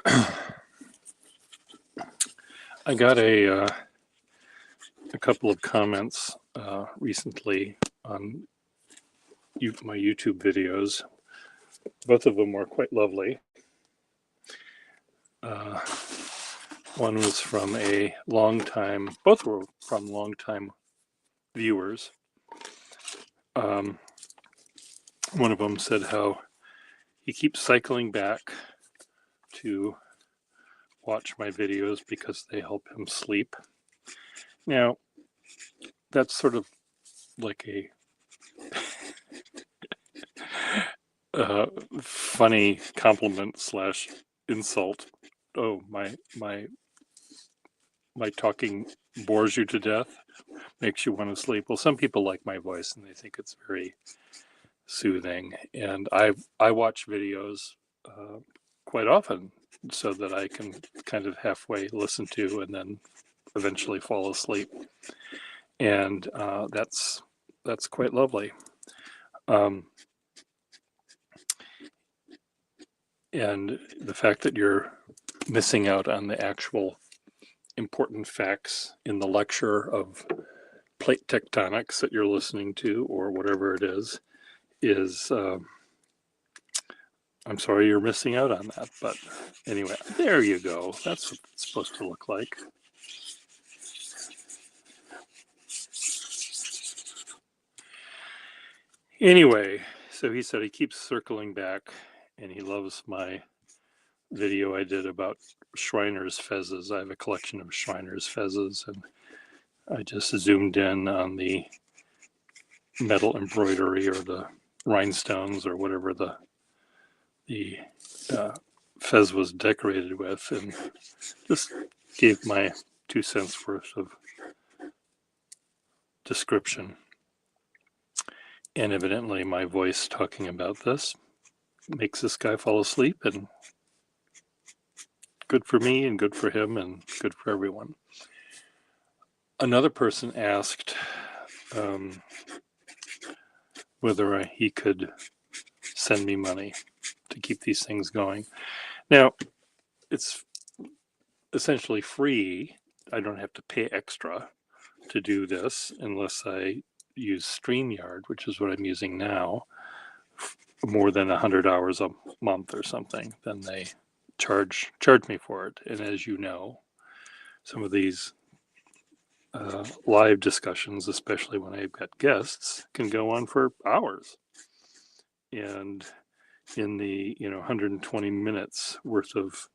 I got a couple of comments recently on my YouTube videos. Both of them were quite lovely. One was from a both were from long-time viewers. One of them said how he keeps cycling back to watch my videos because they help him sleep. Now, that's sort of like a funny compliment slash insult. Oh, my talking bores you to death, makes you want to sleep. Well, some people like my voice and they think it's very soothing, and I watch videos quite often so that I can kind of halfway listen to and then eventually fall asleep, and that's quite lovely. And the fact that you're missing out on the actual important facts in the lecture of plate tectonics that you're listening to, or whatever it is I'm sorry you're missing out on that. But anyway, there you go. That's what it's supposed to look like. Anyway, so he said he keeps circling back and he loves my video I did about Shriner's fezzes. I have a collection of Shriner's fezzes, and I just zoomed in on the metal embroidery or the rhinestones or whatever the fez was decorated with, and just gave my 2 cents worth of description. And evidently my voice talking about this makes this guy fall asleep, and good for me and good for him and good for everyone. Another person asked whether he could send me money to keep these things going. Now, it's essentially free. I don't have to pay extra to do this unless I use StreamYard, which is what I'm using now, more than 100 hours a month or something. Then they charge me for it. And as you know, some of these live discussions, especially when I've got guests, can go on for hours. And in the 120 minutes worth of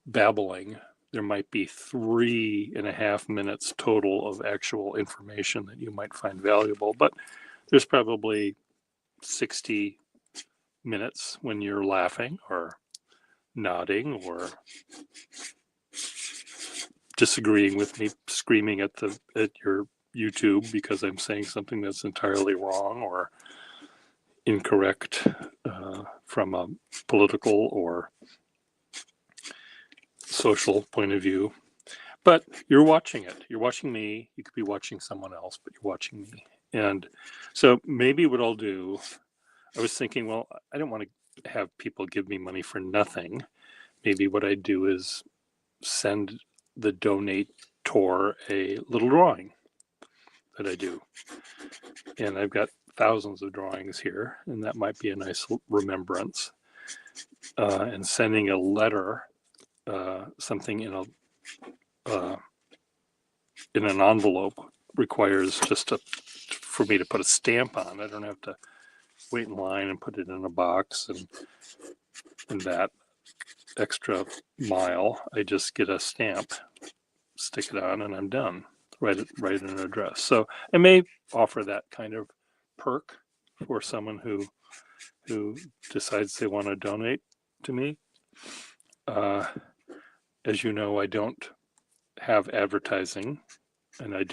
babbling, there might be 3.5 minutes total of actual information that you might find valuable, but there's probably 60 minutes when you're laughing or nodding or disagreeing with me, screaming at your YouTube because I'm saying something that's entirely wrong or incorrect from a political or social point of view. But you're watching it. You're watching me. You could be watching someone else, but you're watching me. And so maybe what I'll do, I was thinking, well, I don't want to have people give me money for nothing. Maybe what I do is send the donator a little drawing that I do. And I've got thousands of drawings here, and that might be a nice remembrance. And sending a letter, something in an envelope, requires just for me to put a stamp on. I don't have to wait in line and put it in a box and that extra mile. I just get a stamp, stick it on, and I'm done. Write an address. So I may offer that kind of perk for someone who decides they want to donate to me. As you know, I don't have advertising, and I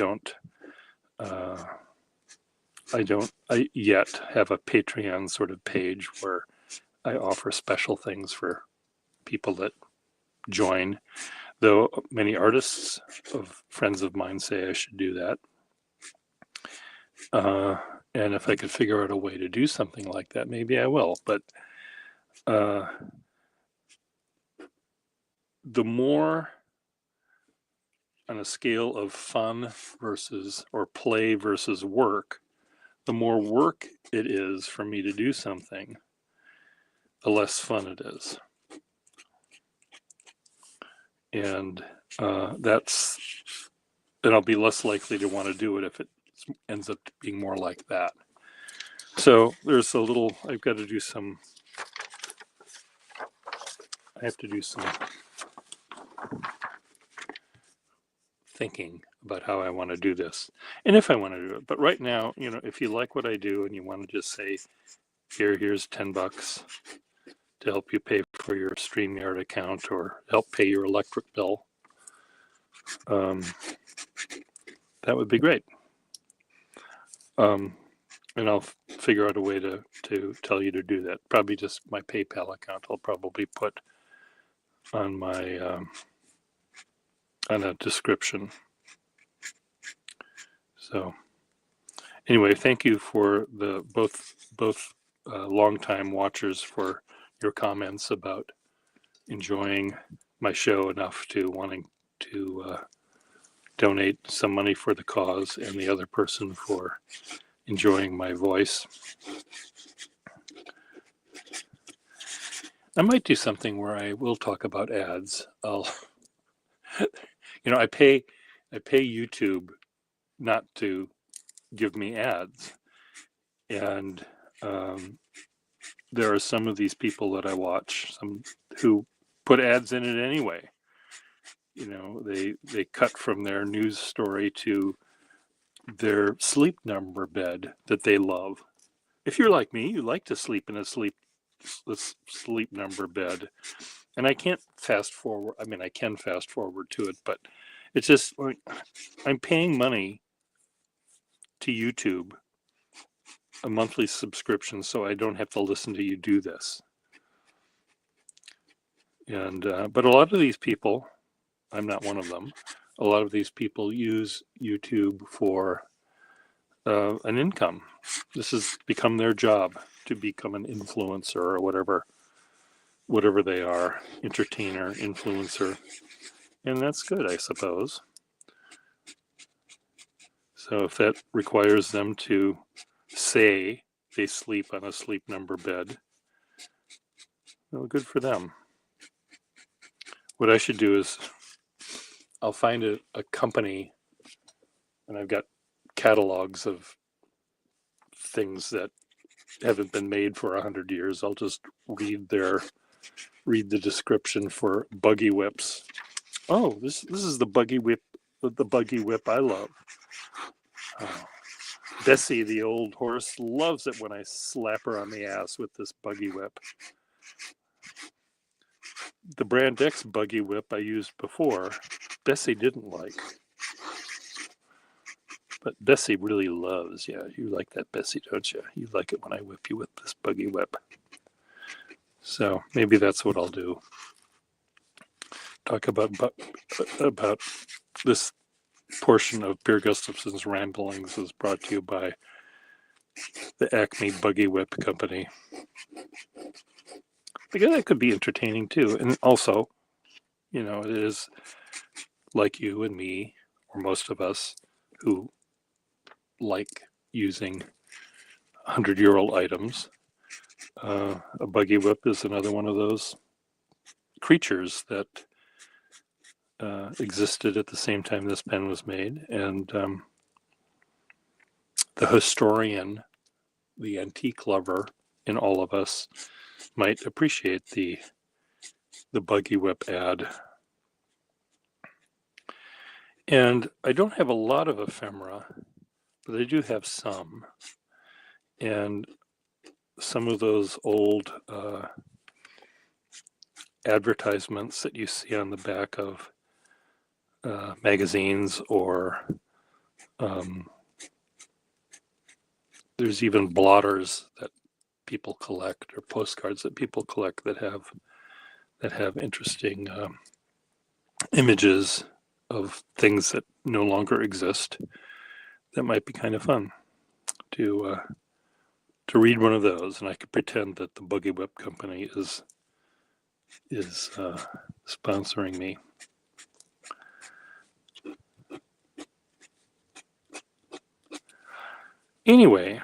yet have a Patreon sort of page where I offer special things for people that join, though many artists of friends of mine say I should do that. And if I could figure out a way to do something like that, maybe I will. But the more on a scale of fun versus or play versus work, the more work it is for me to do something, the less fun it is. And I'll be less likely to want to do it if it ends up being more like that. So there's I've got to do some, I have to do some thinking about how I want to do this and if I want to do it. But right now, if you like what I do and you want to just say, here's $10 to help you pay for your StreamYard account or help pay your electric bill, that would be great. And I'll figure out a way to tell you to do that. Probably just my PayPal account I'll probably put on my on a description. So anyway, thank you for the both longtime watchers for your comments about enjoying my show enough to wanting to donate some money for the cause, and the other person for enjoying my voice. I might do something where I will talk about ads. I pay YouTube not to give me ads, and there are some of these people that I watch, some who put ads in it anyway. They cut from their news story to their Sleep Number bed that they love. If you're like me, you like to sleep in a Sleep Number bed, and I can't fast forward. I mean, I can fast forward to it, but it's just like I'm paying money to YouTube, a monthly subscription, so I don't have to listen to you do this. And but a lot of these people, I'm not one of them, a lot of these people use YouTube for an income. This has become their job, to become an influencer or whatever they are, entertainer, influencer. And that's good, I suppose. So if that requires them to say they sleep on a Sleep Number bed, well, good for them. What I should do is I'll find a company, and I've got catalogs of things that haven't been made for 100 years. I'll just read the description for buggy whips. Oh, this is the buggy whip I love. Oh, Bessie, the old horse, loves it when I slap her on the ass with this buggy whip. The Brand X buggy whip I used before, Bessie didn't like. But Bessie really loves, yeah, you like that, Bessie, don't you? You like it when I whip you with this buggy whip. So maybe that's what I'll do. Talk about this portion of Beer Gustafson's Ramblings is brought to you by the Acme Buggy Whip Company. Because that could be entertaining too. And also, it is like you and me, or most of us, who like using 100-year-old items. A buggy whip is another one of those creatures that existed at the same time this pen was made. And the historian, the antique lover in all of us might appreciate the buggy whip ad. And I don't have a lot of ephemera, but I do have some. And some of those old advertisements that you see on the back of magazines, or there's even blotters that people collect, or postcards that people collect that have interesting images of things that no longer exist. That might be kind of fun to read one of those, and I could pretend that the Buggy Whip Company is sponsoring me. Anyway,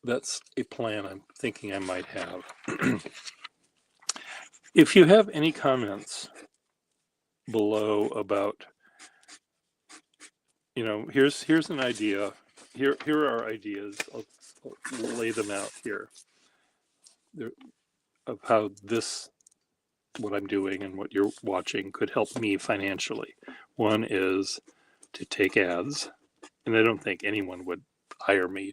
that's a plan I'm thinking I might have. If you have any comments below about, here's an idea. Here are ideas. I'll lay them out here of how what I'm doing and what you're watching could help me financially. One is to take ads, and I don't think anyone would hire me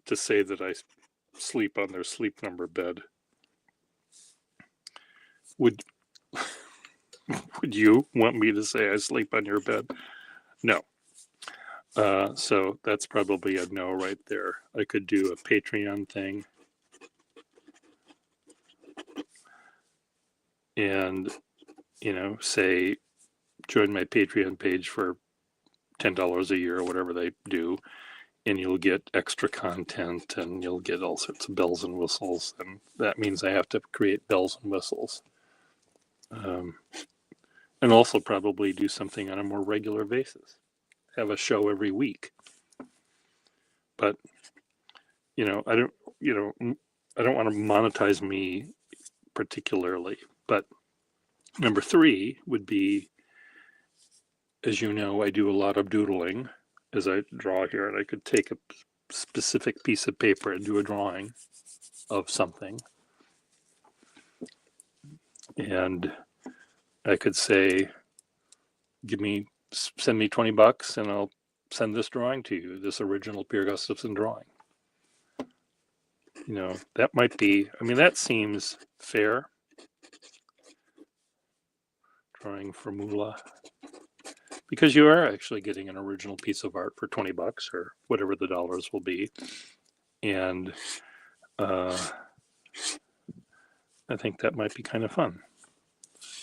to say that I sleep on their Sleep Number bed. Would you want me to say I sleep on your bed? No. So that's probably a no right there. I could do a Patreon thing and, say, join my Patreon page for $10 a year or whatever they do, and you'll get extra content and you'll get all sorts of bells and whistles. And that means I have to create bells and whistles. And also probably do something on a more regular basis. Have a show every week. But, I don't want to monetize me particularly. But number 3 would be, as you know, I do a lot of doodling as I draw here, and I could take a specific piece of paper and do a drawing of something. And I could say, send me $20 and I'll send this drawing to you, this original Pierre Gustafson drawing. That might be, that seems fair. Drawing for moolah. Because you are actually getting an original piece of art for $20 or whatever the dollars will be. And I think that might be kind of fun.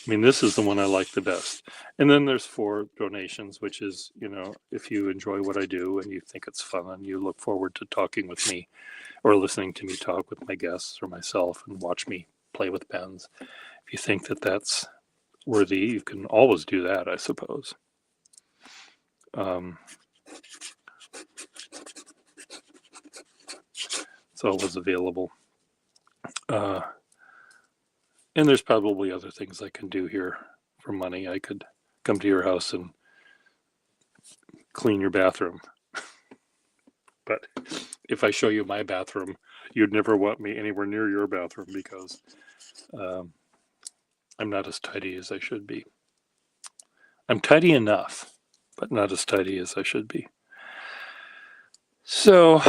This is the one I like the best. And then there's 4 donations, which is, if you enjoy what I do and you think it's fun and you look forward to talking with me or listening to me talk with my guests or myself and watch me play with pens. If you think that that's worthy, you can always do that, I suppose. It's always available. And there's probably other things I can do here for money. I could come to your house and clean your bathroom. But if I show you my bathroom, you'd never want me anywhere near your bathroom because I'm not as tidy as I should be. I'm tidy enough, but not as tidy as I should be. So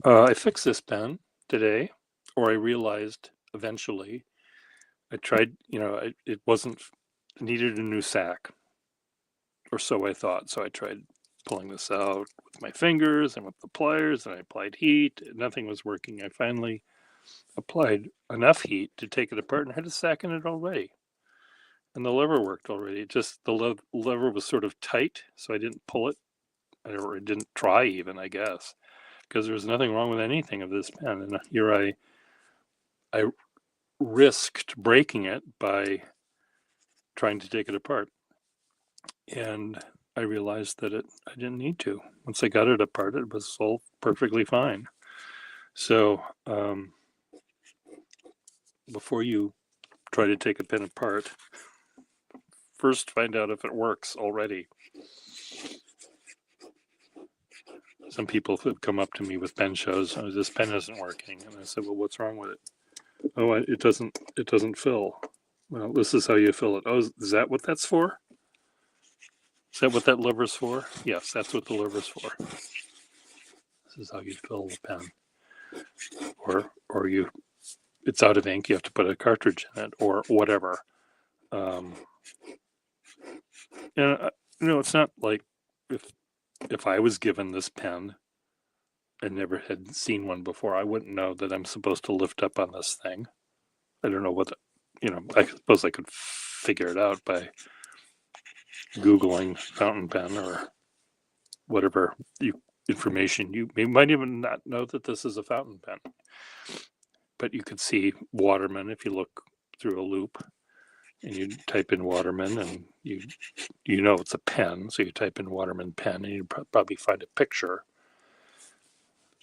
I fixed this pen today, or I realized eventually. I tried, it needed a new sack, or so I thought. So I tried pulling this out with my fingers and with the pliers, and I applied heat. Nothing was working. I finally applied enough heat to take it apart and had a sack in it already. And the lever worked already. Just the lever was sort of tight, so I didn't pull it. Or I didn't try even, I guess, because there was nothing wrong with anything of this pen. And here I risked breaking it by trying to take it apart, and I realized that I didn't need to. Once I got it apart, it was all perfectly fine. So before you try to take a pen apart, first find out if it works already. Some people have come up to me with pen shows. Oh, this pen isn't working, and I said, well, what's wrong with it? Oh, it doesn't fill. Well, this is how you fill it. Oh, is that what that's for? Is that what that lever's for? Yes, that's what the lever's for. This is how you fill the pen. Or it's out of ink, you have to put a cartridge in it, or whatever. And it's not like if I was given this pen and never had seen one before, I wouldn't know that I'm supposed to lift up on this thing. I don't know what, I suppose I could figure it out by Googling fountain pen or whatever you information. You might even not know that this is a fountain pen, but you could see Waterman if you look through a loop and you type in Waterman, and you know it's a pen, so you type in Waterman pen, and you probably find a picture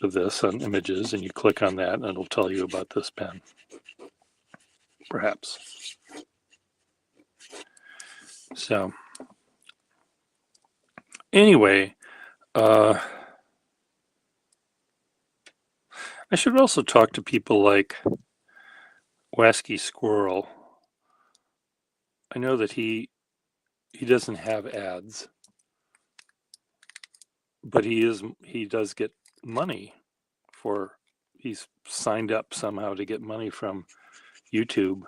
of this on images, and you click on that and it'll tell you about this pen, perhaps. So anyway, I should also talk to people like Wasky Squirrel. I know that he doesn't have ads, but he does get money he's signed up somehow to get money from YouTube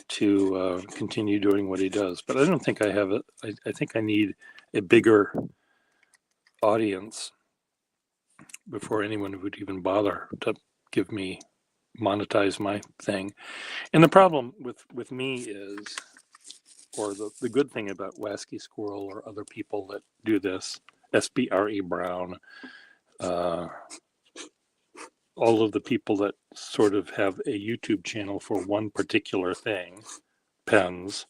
to continue doing what he does. But I don't think I have it. I think I need a bigger audience before anyone would even bother to give me monetize my thing. And the problem with me is, or the good thing about Wasky Squirrel or other people that do this, SBRE Brown, all of the people that sort of have a YouTube channel for one particular thing, pens,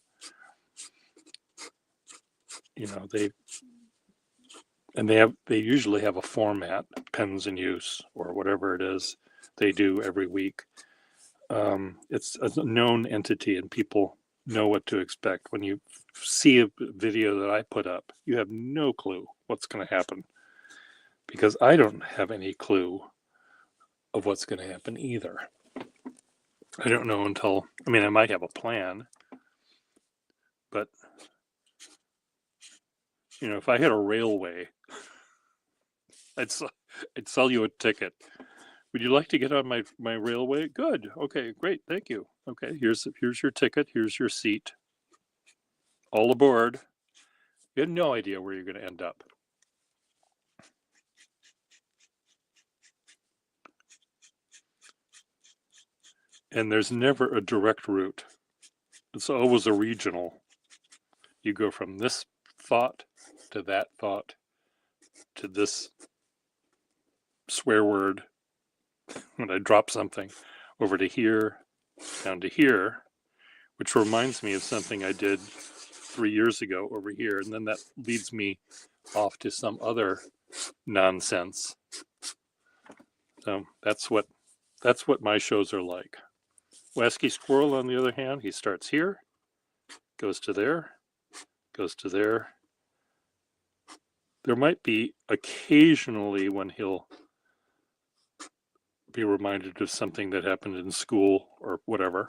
they usually have a format, pens in use or whatever it is they do every week. It's a known entity and people know what to expect. When you see a video that I put up, you have no clue what's going to happen, because I don't have any clue of what's going to happen either. I don't know until, I might have a plan, but if I had a railway, I'd sell you a ticket. Would you like to get on my railway? Good. Okay, great. Thank you. Okay, here's your ticket. Here's your seat. All aboard. You had no idea where you're going to end up. And there's never a direct route. It's always a regional. You go from this thought to that thought to this swear word when I drop something, over to here, down to here, which reminds me of something I did 3 years ago over here, and then that leads me off to some other nonsense. So that's what my shows are like. Wasky Squirrel, on the other hand, he starts here, goes to there, goes to there. There might be occasionally when he'll be reminded of something that happened in school or whatever,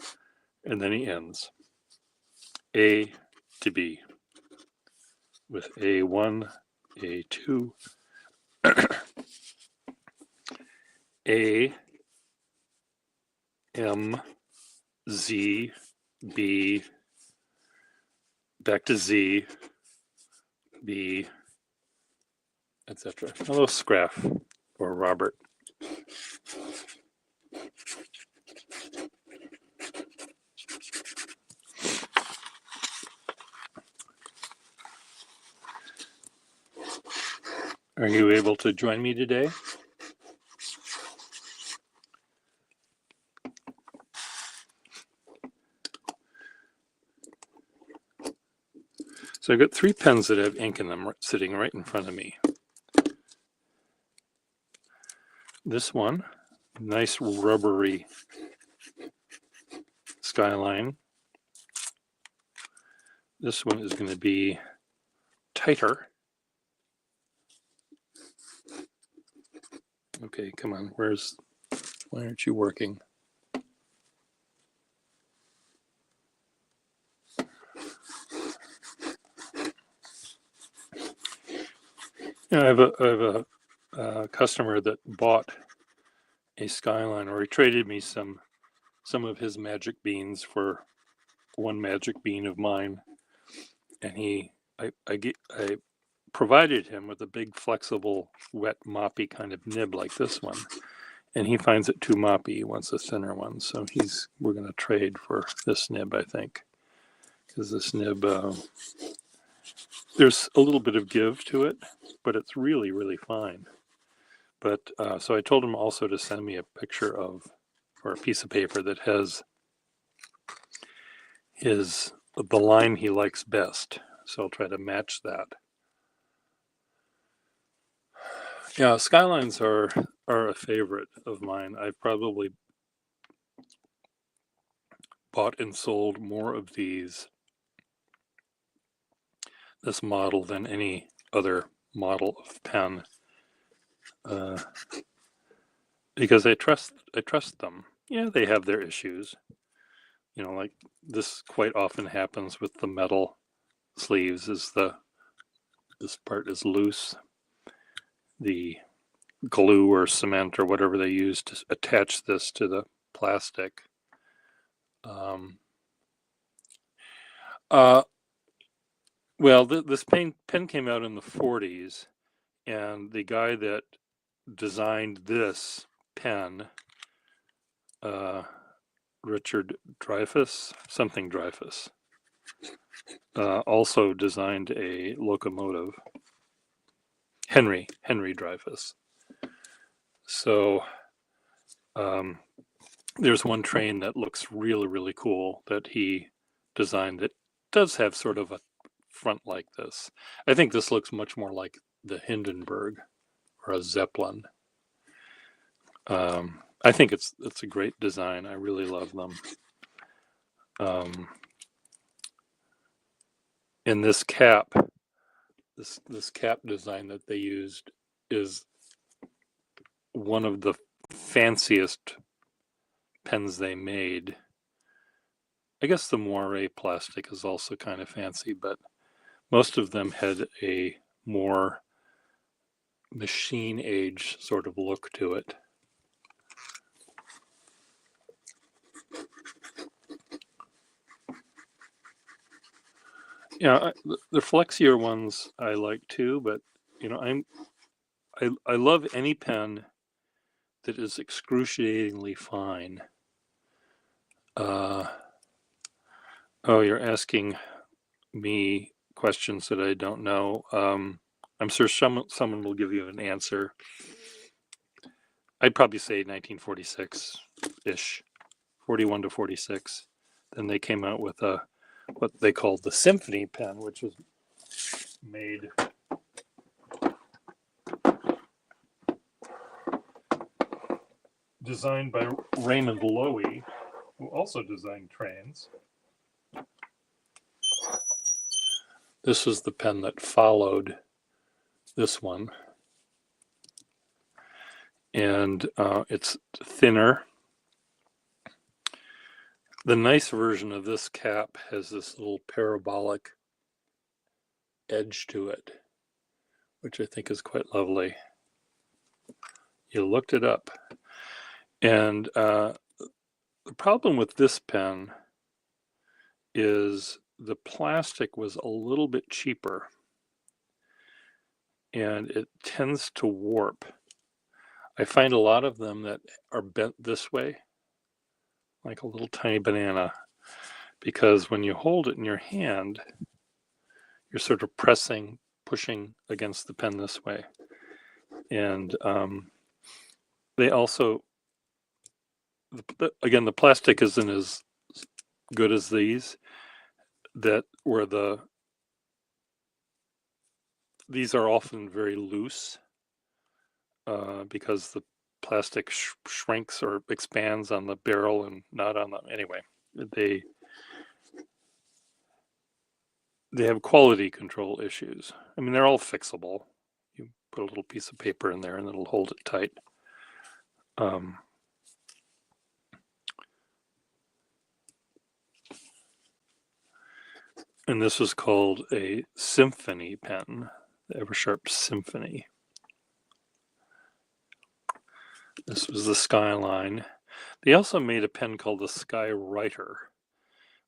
and then he ends. A to B with A1, A2, A, M, Z, B, back to Z, B, etc. Hello, Scraff or Robert. Are you able to join me today? So I've got 3 pens that have ink in them sitting right in front of me. This one, nice rubbery Skyline. This one is going to be tighter. Okay, come on, why aren't you working? I have a customer that bought a Skyline, or he traded me some of his magic beans for one magic bean of mine, and I provided him with a big flexible wet moppy kind of nib like this one, and he finds it too moppy. He wants a thinner one, so we're going to trade for this nib, I think, because this nib there's a little bit of give to it, but it's really, really fine. But so I told him also to send me a picture of, or a piece of paper that has the line he likes best. So I'll try to match that. Yeah, skylines are a favorite of mine. I've probably bought and sold more of this model than any other model of pen, because I trust them. Yeah, they have their issues. Like this quite often happens with the metal sleeves. This part is loose. The glue or cement or whatever they use to attach this to the plastic. Well, this pen came out in the 40s, and the guy that designed this pen, Richard Dreyfuss, also designed a locomotive. Henry Dreyfuss. So there's one train that looks really, really cool that he designed that does have sort of a front like this. I think this looks much more like the Hindenburg or a Zeppelin. I think it's a great design. I really love them. And this cap, this cap design that they used is one of the fanciest pens they made. I guess the Moiré plastic is also kind of fancy, but most of them had a more machine age sort of look to it. Yeah, the Flexier ones I like too, but I love any pen that is excruciatingly fine. Oh, you're asking me questions that I don't know. I'm sure someone will give you an answer. I'd probably say 1946-ish, 41 to 46. Then they came out with what they called the Symphony pen, which was made designed by Raymond Loewy, who also designed trains. This is the pen that followed this one. And it's thinner. The nice version of this cap has this little parabolic edge to it, which I think is quite lovely. You looked it up. And the problem with this pen is the plastic was a little bit cheaper, and it tends to warp. I find a lot of them that are bent this way, like a little tiny banana, because when you hold it in your hand, you're sort of pushing against the pen this way. And they also, again, the plastic isn't as good as these, these are often very loose because the plastic shrinks or expands on the barrel and not on the, anyway, they have quality control issues. I mean, they're all fixable. You put a little piece of paper in there and it'll hold it tight. And this is called a Symphony pen, the Eversharp Symphony. This was the Skyline. They also made a pen called the Skywriter,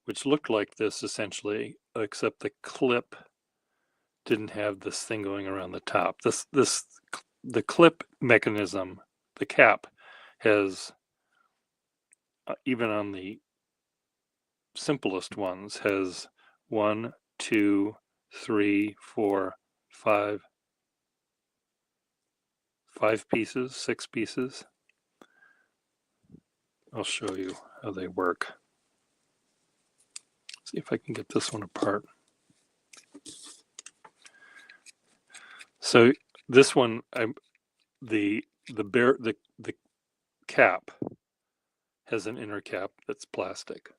which looked like this essentially, except the clip didn't have this thing going around the top. The clip mechanism, the cap, has even on the simplest ones has 1, 2, 3, 4, 5 5 pieces, 6 pieces. I'll show you how they work. See if I can get this one apart. So this one, the cap has an inner cap that's plastic,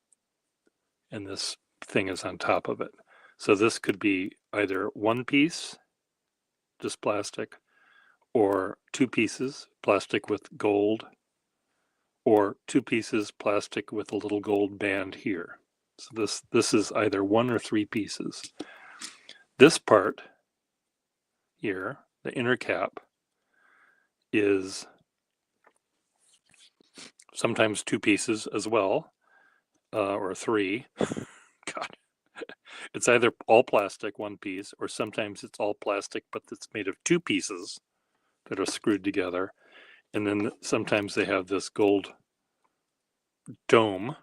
and this thing is on top of it. So this could be either one piece, just plastic, or 2 pieces, plastic with gold, or 2 pieces, plastic with a little gold band here. So this is either 1 or 3 pieces. This part here, the inner cap, is sometimes 2 pieces as well, or 3. God. It's either all plastic, 1 piece, or sometimes it's all plastic, but it's made of 2 pieces that are screwed together. And then sometimes they have this gold dome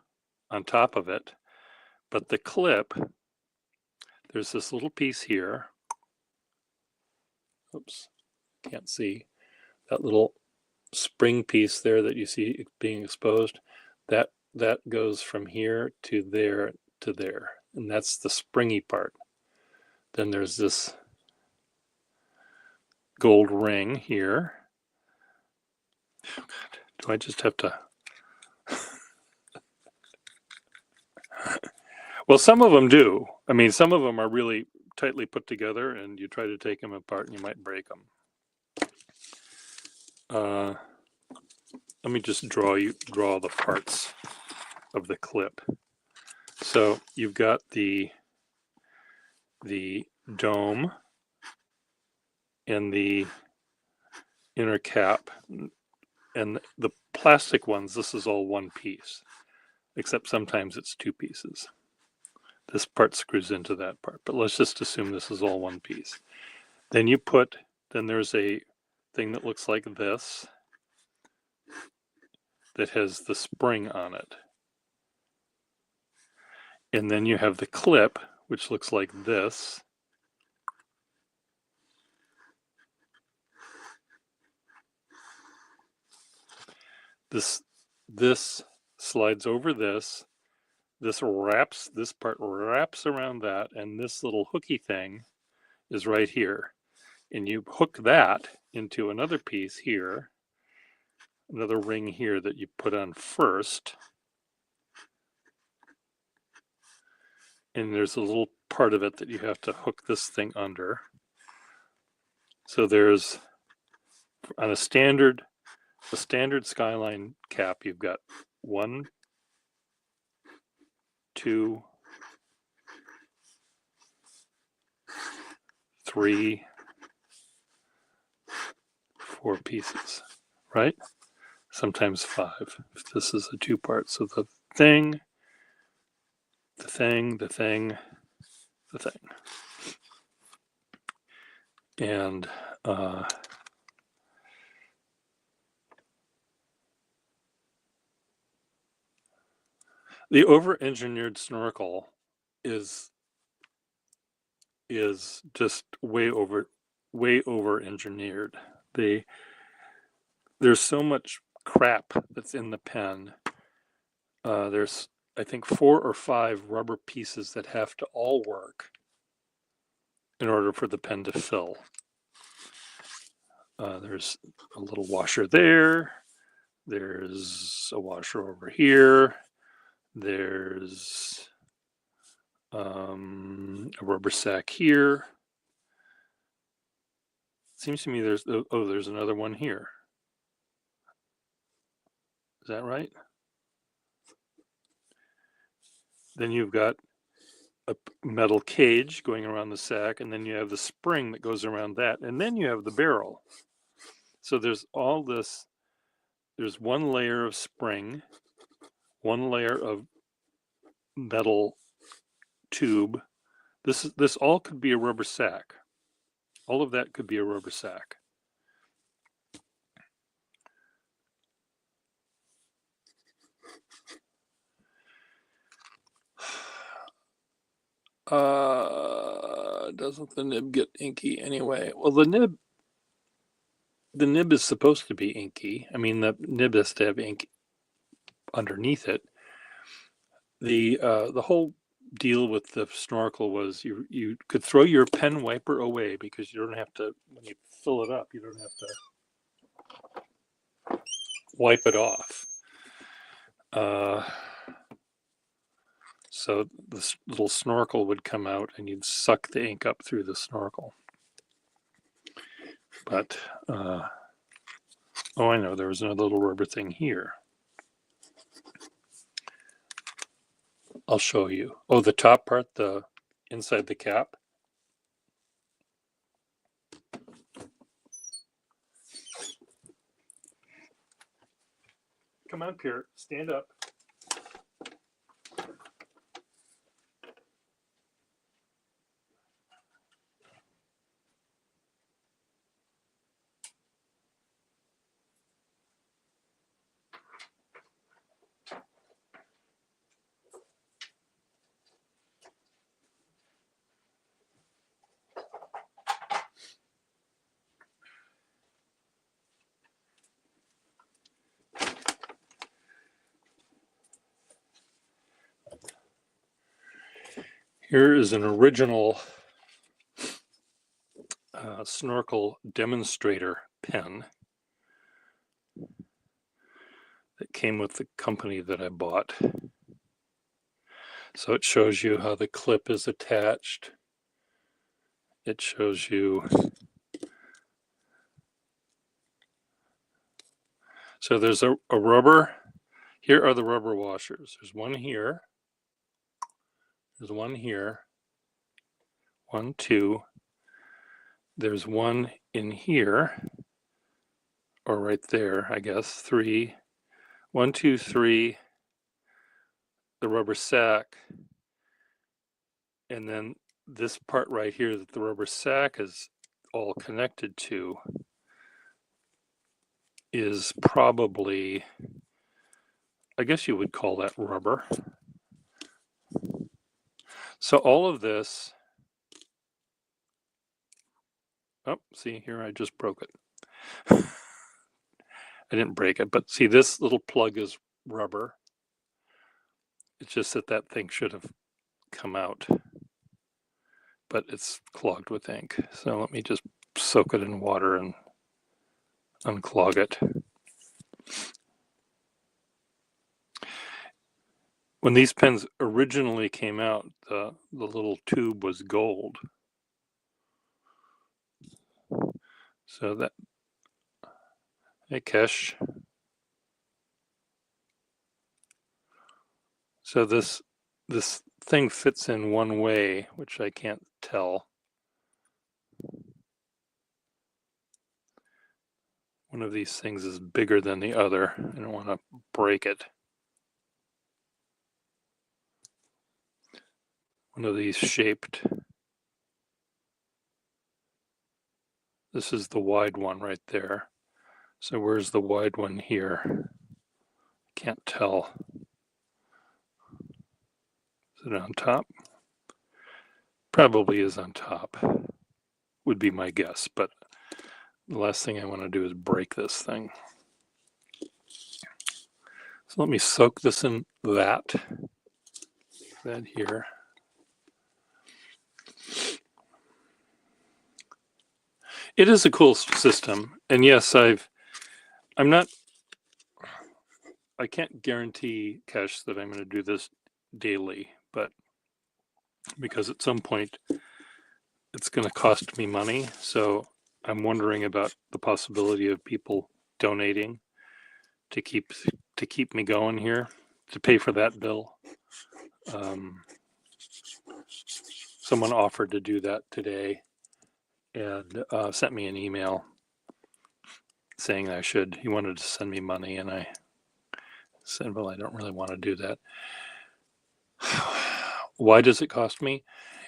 on top of it. But the clip, there's this little piece here. Oops, can't see. That little spring piece there that you see being exposed, that goes from here to there to there. And that's the springy part. Then there's this gold ring here. Oh God, do I just have to? Well, some of them do. I mean, some of them are really tightly put together, and you try to take them apart and you might break them. Let me just draw the parts of the clip. So you've got the dome and the inner cap, and the plastic ones, this is all 1 piece, except sometimes it's 2 pieces. This part screws into that part, but let's just assume this is all 1 piece. Then there's a thing that looks like this that has the spring on it. And then you have the clip, which looks like this. This slides over this. This part wraps around that, and this little hooky thing is right here. And you hook that into another piece here, another ring here that you put on first. And there's a little part of it that you have to hook this thing under. So there's, on a standard Skyline cap, you've got 1, 2, 3, 4 pieces, right? Sometimes 5, if this is a 2-part. So the thing, the thing, the thing, the thing. And the over-engineered snorkel is just way over engineered. There's so much crap that's in the pen. There's, I think, 4 or 5 rubber pieces that have to all work in order for the pen to fill. There's a little washer there. There's a washer over here. There's a rubber sack here. It seems to me there's another one here. Is that right? Then you've got a metal cage going around the sack, and then you have the spring that goes around that, and then you have the barrel. So there's all this. There's 1 layer of spring, 1 layer of metal tube. This all could be a rubber sack. All of that could be a rubber sack. Doesn't the nib get inky anyway? Well, the nib the nib is supposed to be inky. I mean, the nib has to have ink underneath it. The whole deal with the snorkel was you could throw your pen wiper away because you don't have to, when you fill it up, you don't have to wipe it off. So this little snorkel would come out and you'd suck the ink up through the snorkel. But, oh, I know, there was another little rubber thing here. I'll show you. Oh, the top part, the inside the cap. Come on, Pierre, stand up. Here is an original snorkel demonstrator pen that came with the company that I bought. So it shows you how the clip is attached. It shows you. So there's a rubber. Here are the rubber washers. There's one here. There's one here. 1, 2. There's one in here, or right there, I guess. 3. 1, 2, 3. The rubber sack. And then this part right here that the rubber sack is all connected to is probably, I guess you would call that rubber. So all of this, oh, see here, I just broke it. I didn't break it, but see, this little plug is rubber. It's just that that thing should have come out, but it's clogged with ink. So let me just soak it in water and unclog it. When these pens originally came out, the little tube was gold. So that, hey Kesh. So this thing fits in one way, which I can't tell. One of these things is bigger than the other. I don't want to break it. One of these shaped. This is the wide one right there. So where's the wide one here? Can't tell. Is it on top? Probably is on top, would be my guess, but the last thing I want to do is break this thing. So let me soak this in that here. It is a cool system, and yes, I can't guarantee, Kesh, that I'm going to do this daily, but because at some point it's going to cost me money, so I'm wondering about the possibility of people donating to keep me going here, to pay for that bill. Someone offered to do that today and sent me an email saying I should. He wanted to send me money, and I said, well, I don't really want to do that. Why does it cost me?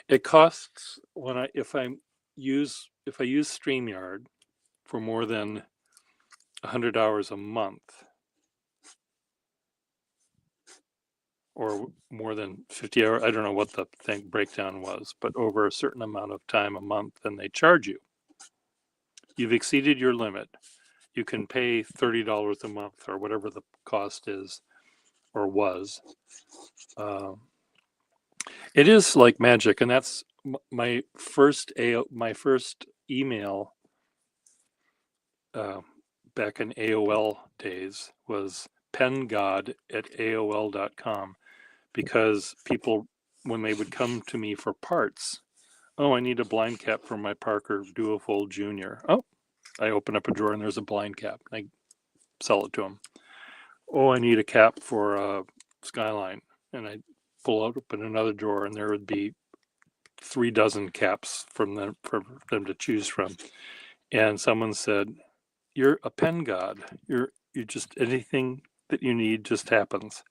It costs if I use StreamYard for more than 100 hours a month, or more than 50 hours, I don't know what the thing breakdown was, but over a certain amount of time a month, then they charge you. You've exceeded your limit. you can pay $30 a month or whatever the cost is or was. It is like magic, and that's my first email back in AOL days was pengod@aol.com, because people, when they would come to me for parts, oh, I need a blind cap for my Parker Duofold Junior. Oh, I open up a drawer and there's a blind cap. I sell it to them. Oh, I need a cap for Skyline, and I pull open another drawer and there would be 3 dozen caps for them to choose from. And someone said, "You're a pen god. You just, anything that you need just happens."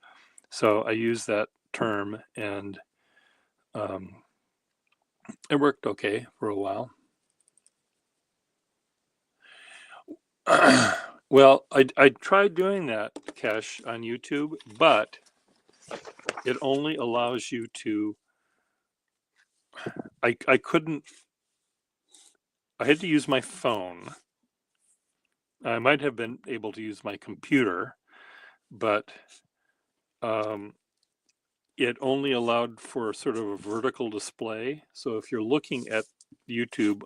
So I use that term, and it worked okay for a while. Well, I tried doing that, Kesh, on YouTube, but it only allows you to. I couldn't. I had to use my phone. I might have been able to use my computer, but it only allowed for sort of a vertical display. So if you're looking at YouTube,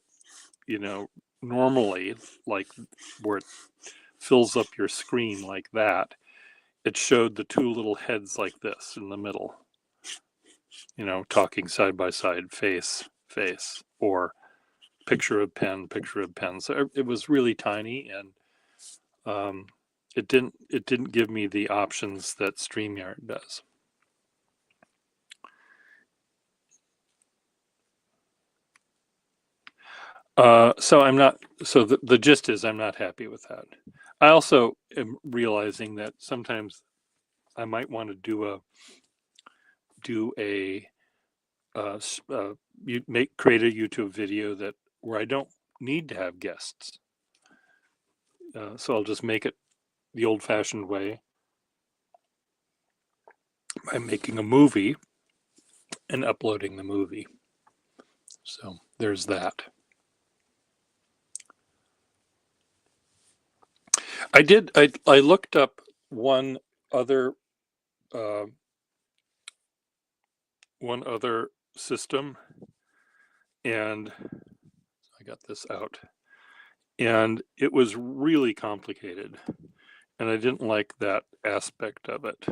normally, like where it fills up your screen like that, it showed the 2 little heads like this in the middle, talking side by side, face, or picture of pen. So it was really tiny, and it didn't give me the options that StreamYard does. So I'm not. So the gist is, I'm not happy with that. I also am realizing that sometimes I might want to create a YouTube video where I don't need to have guests. So I'll just make it the old-fashioned way by making a movie and uploading the movie. So there's that. I looked up one other system, and I got this out, and it was really complicated, and I didn't like that aspect of it.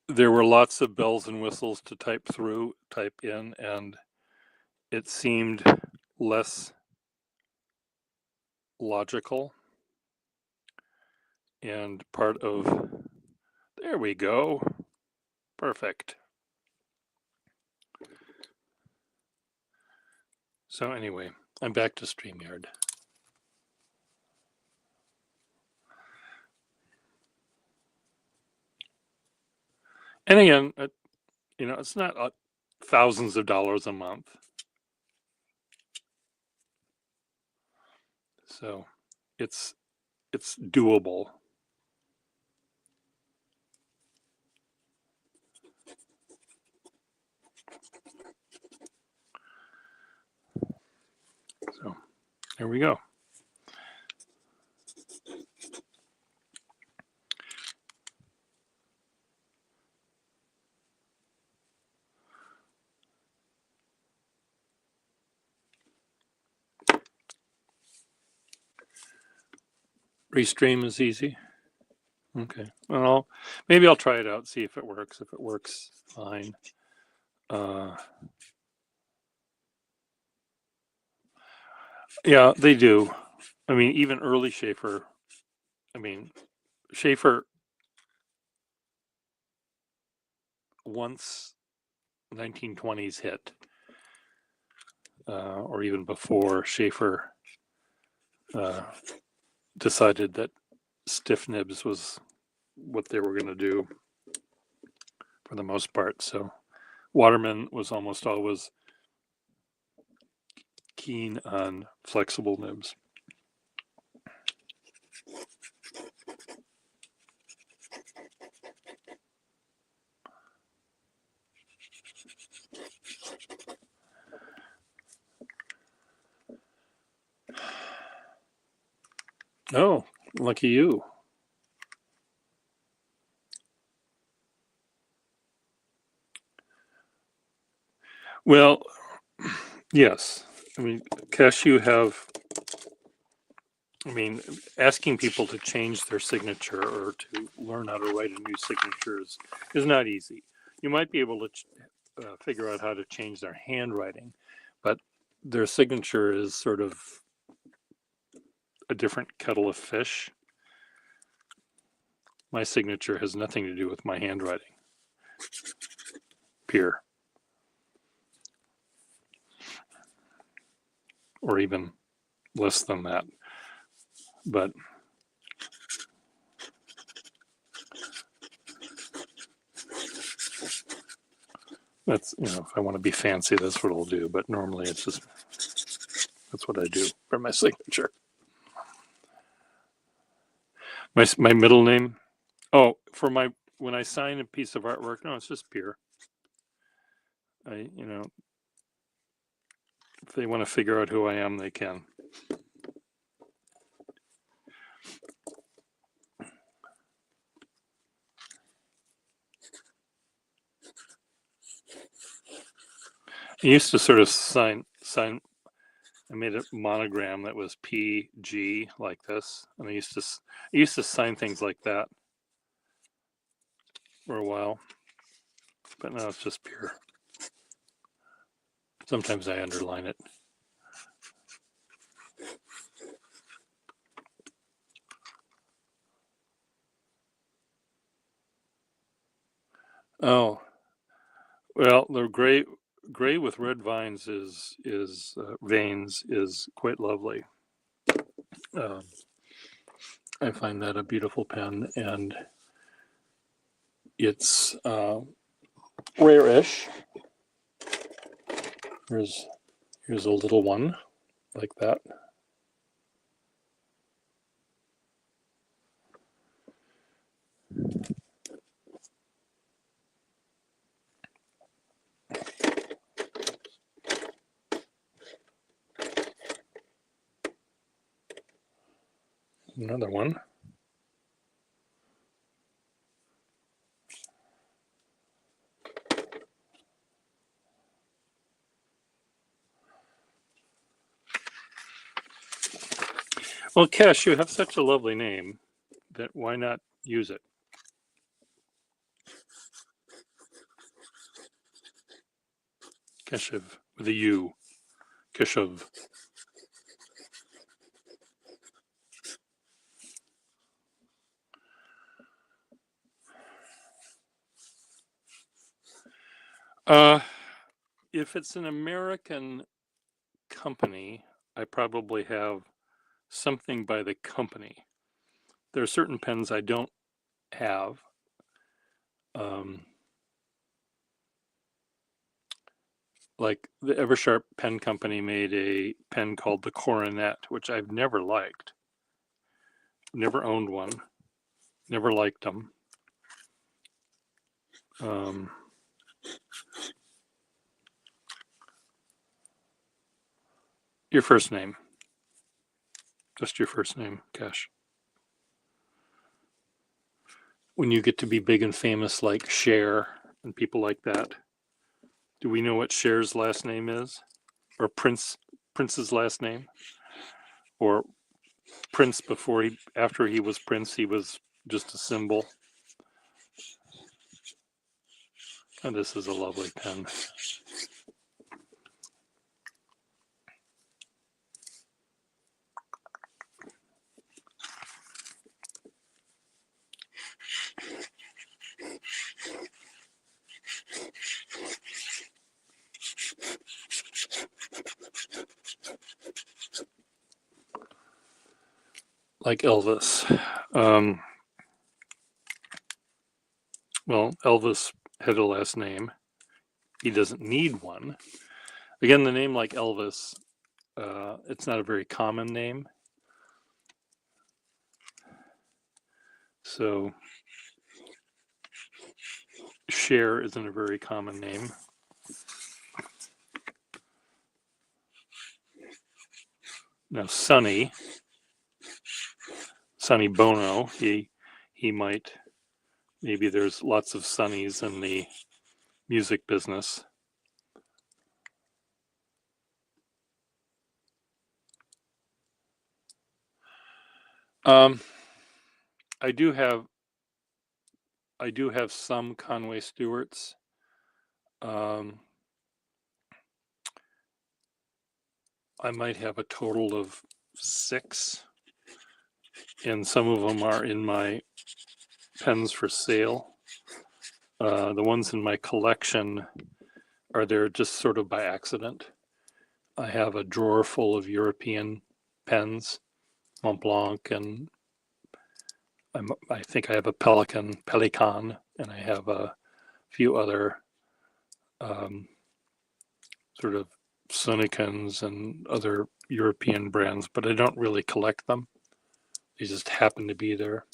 There were lots of bells and whistles to type in, and it seemed less logical. And there we go. Perfect. So anyway, I'm back to StreamYard. And again, it's not thousands of dollars a month. So it's doable. So there we go. Restream is easy. Okay. Well, maybe I'll try it out, see if it works. If it works, fine. Yeah, they do. I mean, even early Schaefer. Schaefer, once 1920s hit, or even before, Schaefer decided that stiff nibs was what they were going to do for the most part. So Waterman was almost always keen on flexible nibs. Oh, lucky you. Well, yes. I mean, Kesh, asking people to change their signature or to learn how to write a new signature is not easy. You might be able to figure out how to change their handwriting, but their signature is sort of a different kettle of fish. My signature has nothing to do with my handwriting. Peer. Or even less than that. But that's, if I want to be fancy, that's what I'll do. But normally it's just, that's what I do for my signature. My middle name. Oh, when I sign a piece of artwork, no, it's just Peer. If they want to figure out who I am, they can. I used to sort of sign. I made a monogram that was PG like this, and I used to sign things like that for a while, but now it's just Peer. Sometimes I underline it. Oh, well, the gray with red veins is quite lovely. I find that a beautiful pen, and it's rare-ish. Here's a little one like that. Another one. Well, Kesh, you have such a lovely name that why not use it? Keshev with a U. Keshev. If it's an American company, I probably have something by the company. There are certain pens I don't have. Like the Eversharp pen company made a pen called the Coronet, which I've never liked. Never owned one. Never liked them. Your first name. Just your first name, Kesh. When you get to be big and famous like Cher and people like that, do we know what Cher's last name is? Or Prince's last name? Or Prince after he was Prince, he was just a symbol? And this is a lovely pen. Like Elvis. Well, Elvis had a last name. He doesn't need one. Again, the name like Elvis, it's not a very common name. So Cher isn't a very common name. Now Sonny Sonny Bono. He might, maybe there's lots of Sonnies in the music business. I do have some Conway Stewarts. I might have a total of 6, and some of them are in my pens for sale. The ones in my collection are there just sort of by accident. I have a drawer full of European pens, Montblanc, and I think I have a Pelikan, and I have a few other sort of Sonikans and other European brands, but I don't really collect them. They just happen to be there.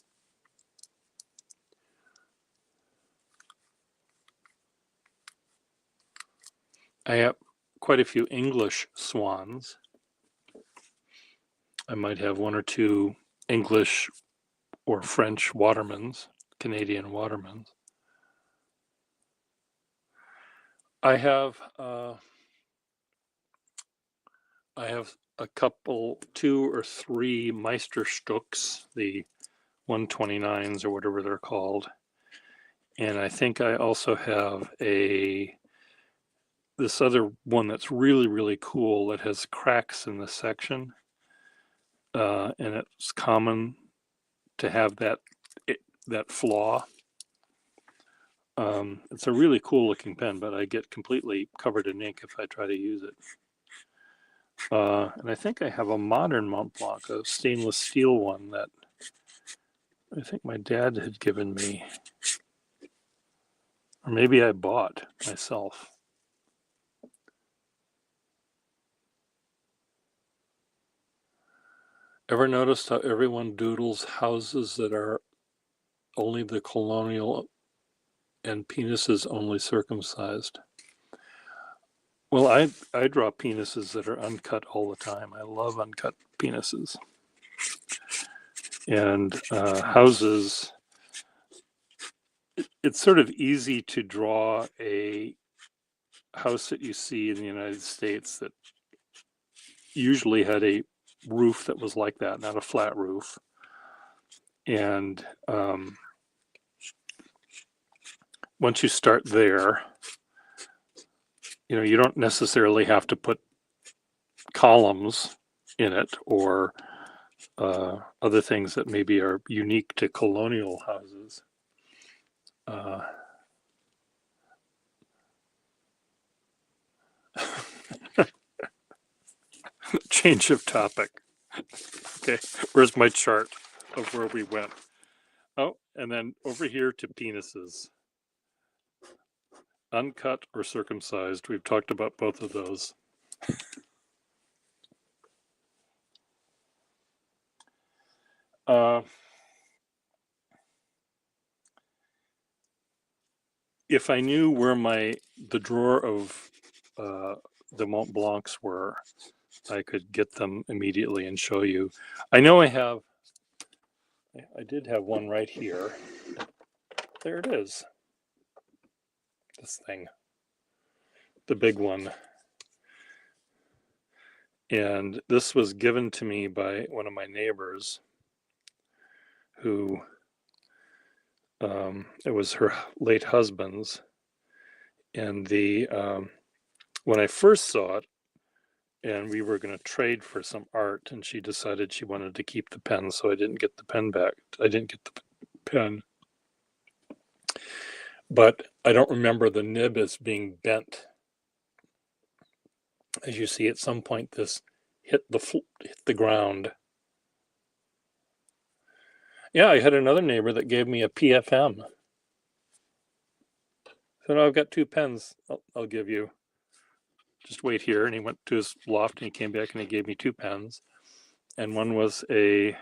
I have quite a few English Swans. I might have 1 or 2 English or French Watermans, Canadian Watermans. I have a couple, 2 or 3 Meisterstücks, the 129s or whatever they're called. And I think I also have this other one that's really, really cool that has cracks in the section. And it's common to have that flaw. It's a really cool looking pen, but I get completely covered in ink if I try to use it. And I think I have a modern Montblanc, a stainless steel one that I think my dad had given me. Or maybe I bought myself. Ever noticed how everyone doodles houses that are only the colonial and penises only circumcised? Well, I draw penises that are uncut all the time. I love uncut penises. And houses, it's sort of easy to draw a house that you see in the United States that usually had a roof that was like that, not a flat roof. And once you start there, you don't necessarily have to put columns in it or other things that maybe are unique to colonial houses. Change of topic. Okay, where's my chart of where we went? Oh, and then over here to penises. Uncut or circumcised. We've talked about both of those. If I knew where the drawer of the Mont Blancs were, I could get them immediately and show you. I know I did have one right here. There it is. This thing, the big one. And this was given to me by one of my neighbors who, it was her late husband's. And when I first saw it, and we were going to trade for some art, and she decided she wanted to keep the pen, so I didn't get the pen back. I didn't get the pen. But I don't remember the nib as being bent. As you see, at some point this hit the ground. Yeah, I had another neighbor that gave me a PFM. So now I've got 2 pens I'll give you. Just wait here. And he went to his loft and he came back and he gave me 2 pens. And one was a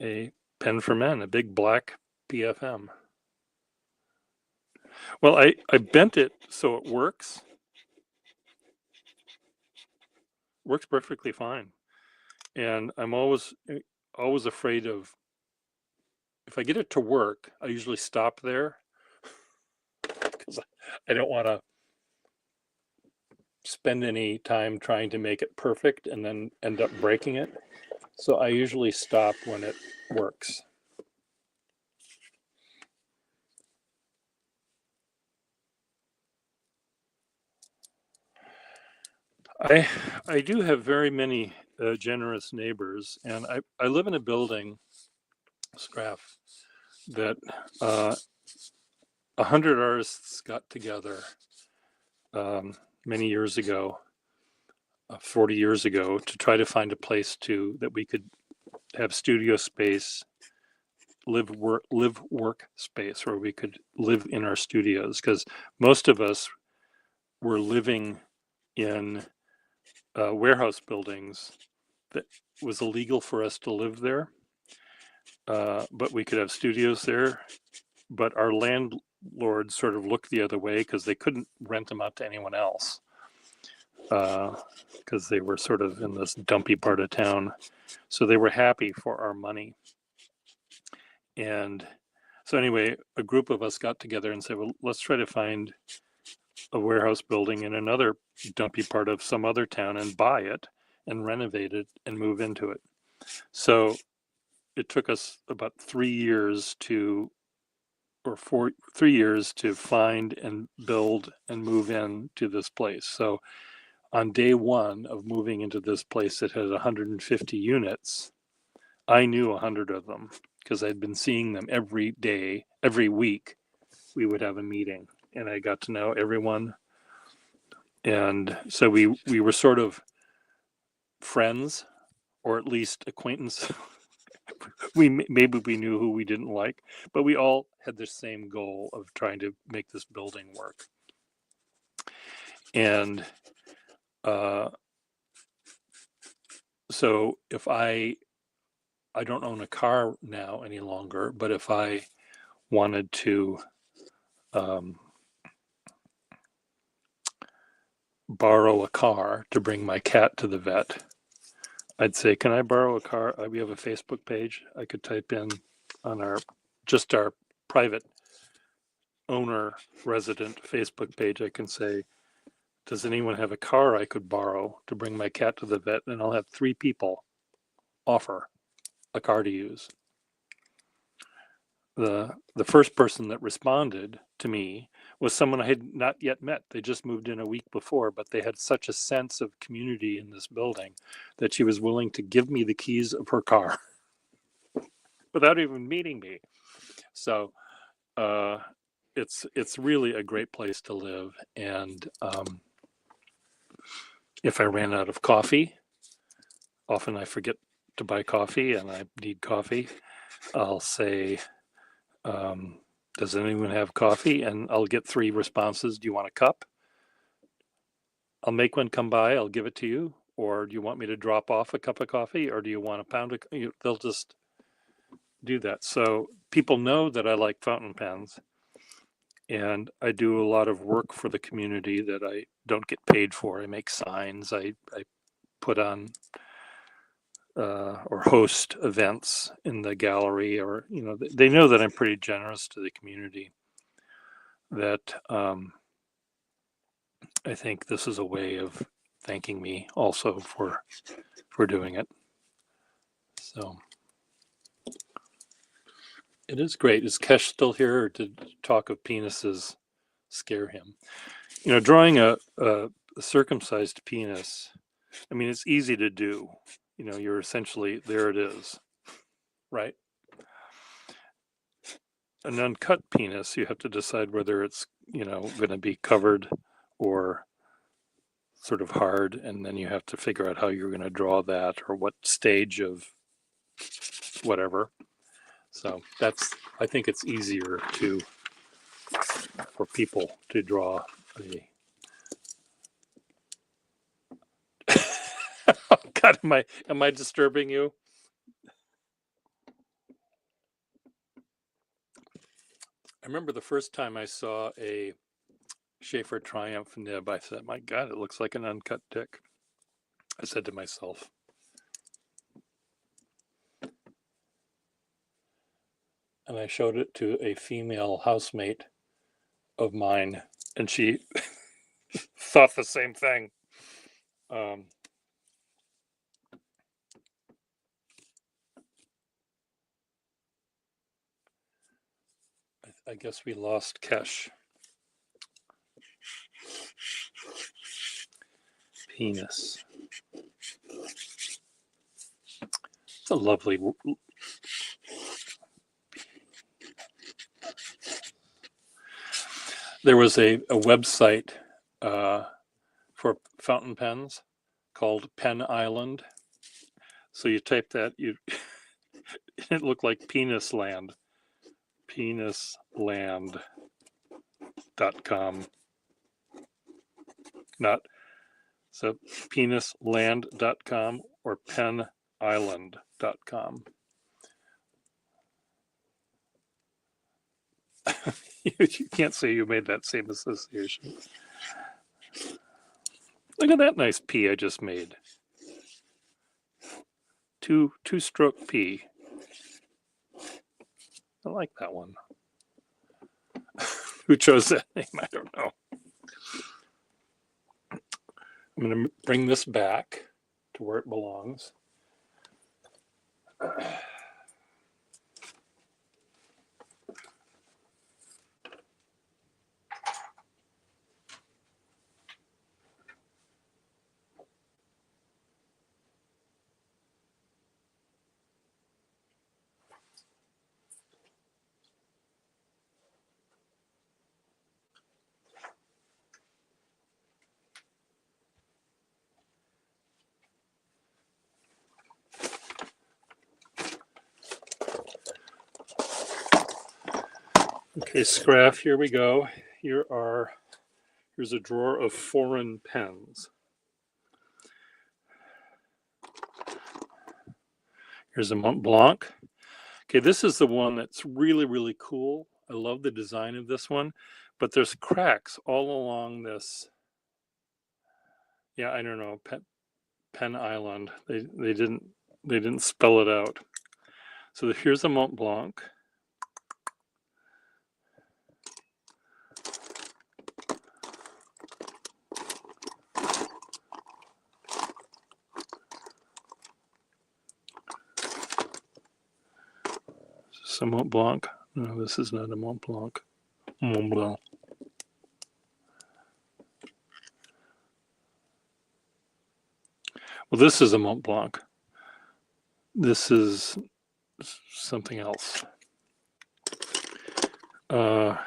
pen for men, a big black PFM. Well, I bent it so it works. Works perfectly fine. And I'm always afraid of, if I get it to work, I usually stop there because I don't want to spend any time trying to make it perfect and then end up breaking it. So I usually stop when it works. I do have very many generous neighbors, and I live in a building, Scraff, that 100 artists got together many years ago, 40 years ago, to try to find a place that we could have studio space, live work space where we could live in our studios, because most of us were living in warehouse buildings that was illegal for us to live there, but we could have studios there. But our landlords sort of looked the other way because they couldn't rent them out to anyone else, because they were sort of in this dumpy part of town. So they were happy for our money. And so anyway, a group of us got together and said, well, let's try to find a warehouse building in another dumpy part of some other town and buy it and renovate it and move into it. So it took us about 3 years to, or 3 years to find and build and move in to this place. So on day one of moving into this place that had 150 units, I knew 100 of them because I'd been seeing them every day, every week. We would have a meeting, and I got to know everyone. And so we were sort of friends, or at least acquaintance. Maybe we knew who we didn't like, but we all had the same goal of trying to make this building work. And so if I don't own a car now any longer, but if I wanted to borrow a car to bring my cat to the vet, I'd say, can I borrow a car? We have a Facebook page. I could type in on our private owner resident Facebook page. I can say, does anyone have a car I could borrow to bring my cat to the vet? And I'll have 3 people offer a car to use. The first person that responded to me was someone I had not yet met. They just moved in a week before, but they had such a sense of community in this building that she was willing to give me the keys of her car without even meeting me. So it's really a great place to live. And if I ran out of coffee, often I forget to buy coffee and I need coffee, I'll say, does anyone have coffee? And I'll get 3 responses. Do you want a cup? I'll make one come by. I'll give it to you. Or do you want me to drop off a cup of coffee? Or do you want a pound of? They'll just do that. So people know that I like fountain pens, and I do a lot of work for the community that I don't get paid for. I make signs. I put on or host events in the gallery, or they know that I'm pretty generous to the community. That I think this is a way of thanking me also for doing it. So it is great. Is Kesh still here, or did talk of penises scare him? Drawing a circumcised penis, I mean, it's easy to do. You're essentially, there it is, right? An uncut penis, you have to decide whether it's, going to be covered or sort of hard, and then you have to figure out how you're going to draw that, or what stage of whatever. So I think it's easier for people to draw a. God, am I disturbing you? I remember the first time I saw a Schaefer Triumph nib, I said, my God, it looks like an uncut dick. I said to myself. and I showed it to a female housemate of mine, and she thought the same thing. I guess we lost Kesh. Penis. It's a lovely. There was a website for fountain pens called Pen Island. So you type that, it looked like Penis Land. Penisland.com. Not so penisland.com or penisland.com. You can't say you made that same association. Look at that nice P I just made. Two-stroke P. I like that one. Who chose that name? I don't know. I'm going to bring this back to where it belongs. Okay, Scraph, here we go. Here's a drawer of foreign pens. Here's a Mont Blanc. Okay, this is the one that's really, really cool. I love the design of this one, but there's cracks all along this. Yeah, I don't know, Pen Island. They didn't spell it out. So here's a Mont Blanc. Is this a Mont Blanc? No, this is not a Mont Blanc. Mont Blanc. Well, this is a Mont Blanc. This is something else. So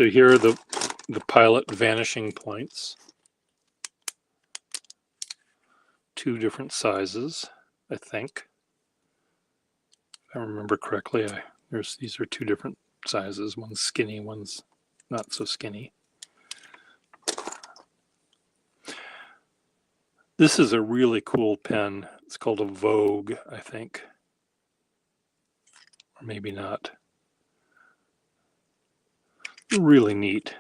here are the Pilot vanishing points. 2 different sizes, I think. If I remember correctly, these are 2 different sizes. One's skinny, one's not so skinny. This is a really cool pen. It's called a Vogue, I think. Or maybe not. Really neat.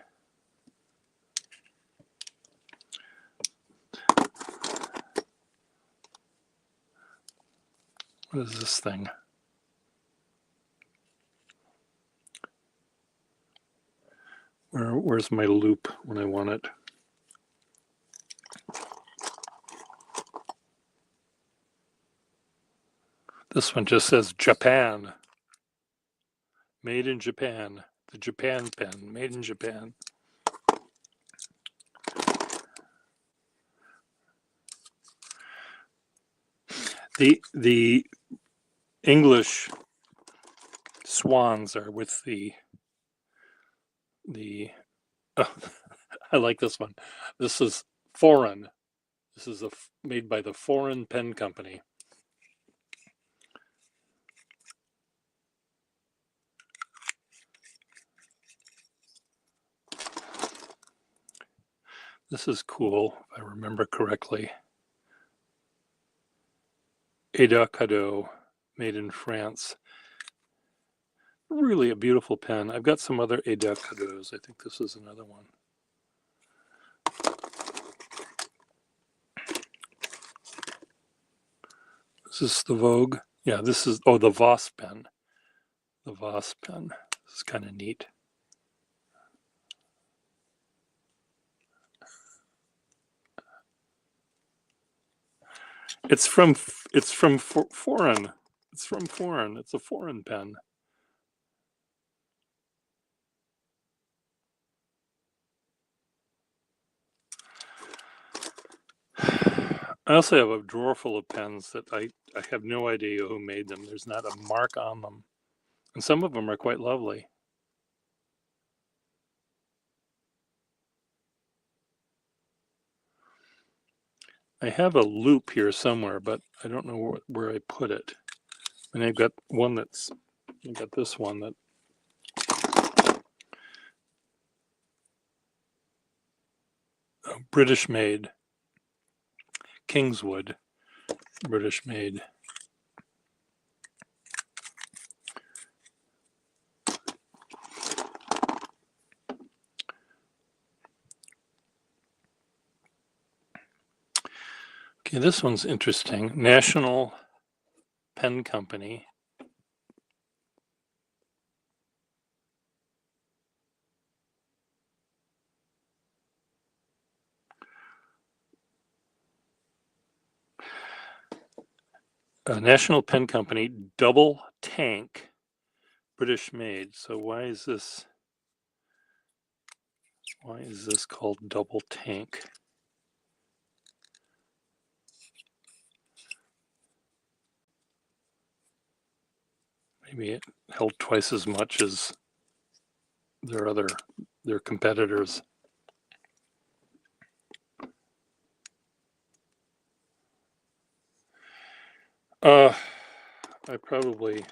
What is this thing? Where's my loop when I want it? This one just says Japan. Made in Japan. The Japan pen, made in Japan. The English swans are with the oh, I like this one. This is foreign. This is made by the Foreign Pen Company. This is cool, if I remember correctly. Eda Cadeau, made in France. Really a beautiful pen. I've got some other Eda Cadeaux. I think this is another one. Is this the Vogue? Yeah, this is, oh, the Voss pen. The Voss pen. This is kind of neat. It's from foreign. It's from foreign. It's a foreign pen. I also have a drawer full of pens that I have no idea who made them. There's not a mark on them. And some of them are quite lovely. I have a loop here somewhere, but I don't know where I put it. And I've got one that's, I got this one that, British made, Kingswood, British made. Okay, this one's interesting. National Pen Company. National Pen Company, double tank, British made. So why is this called double tank? Maybe it held twice as much as their competitors. I probably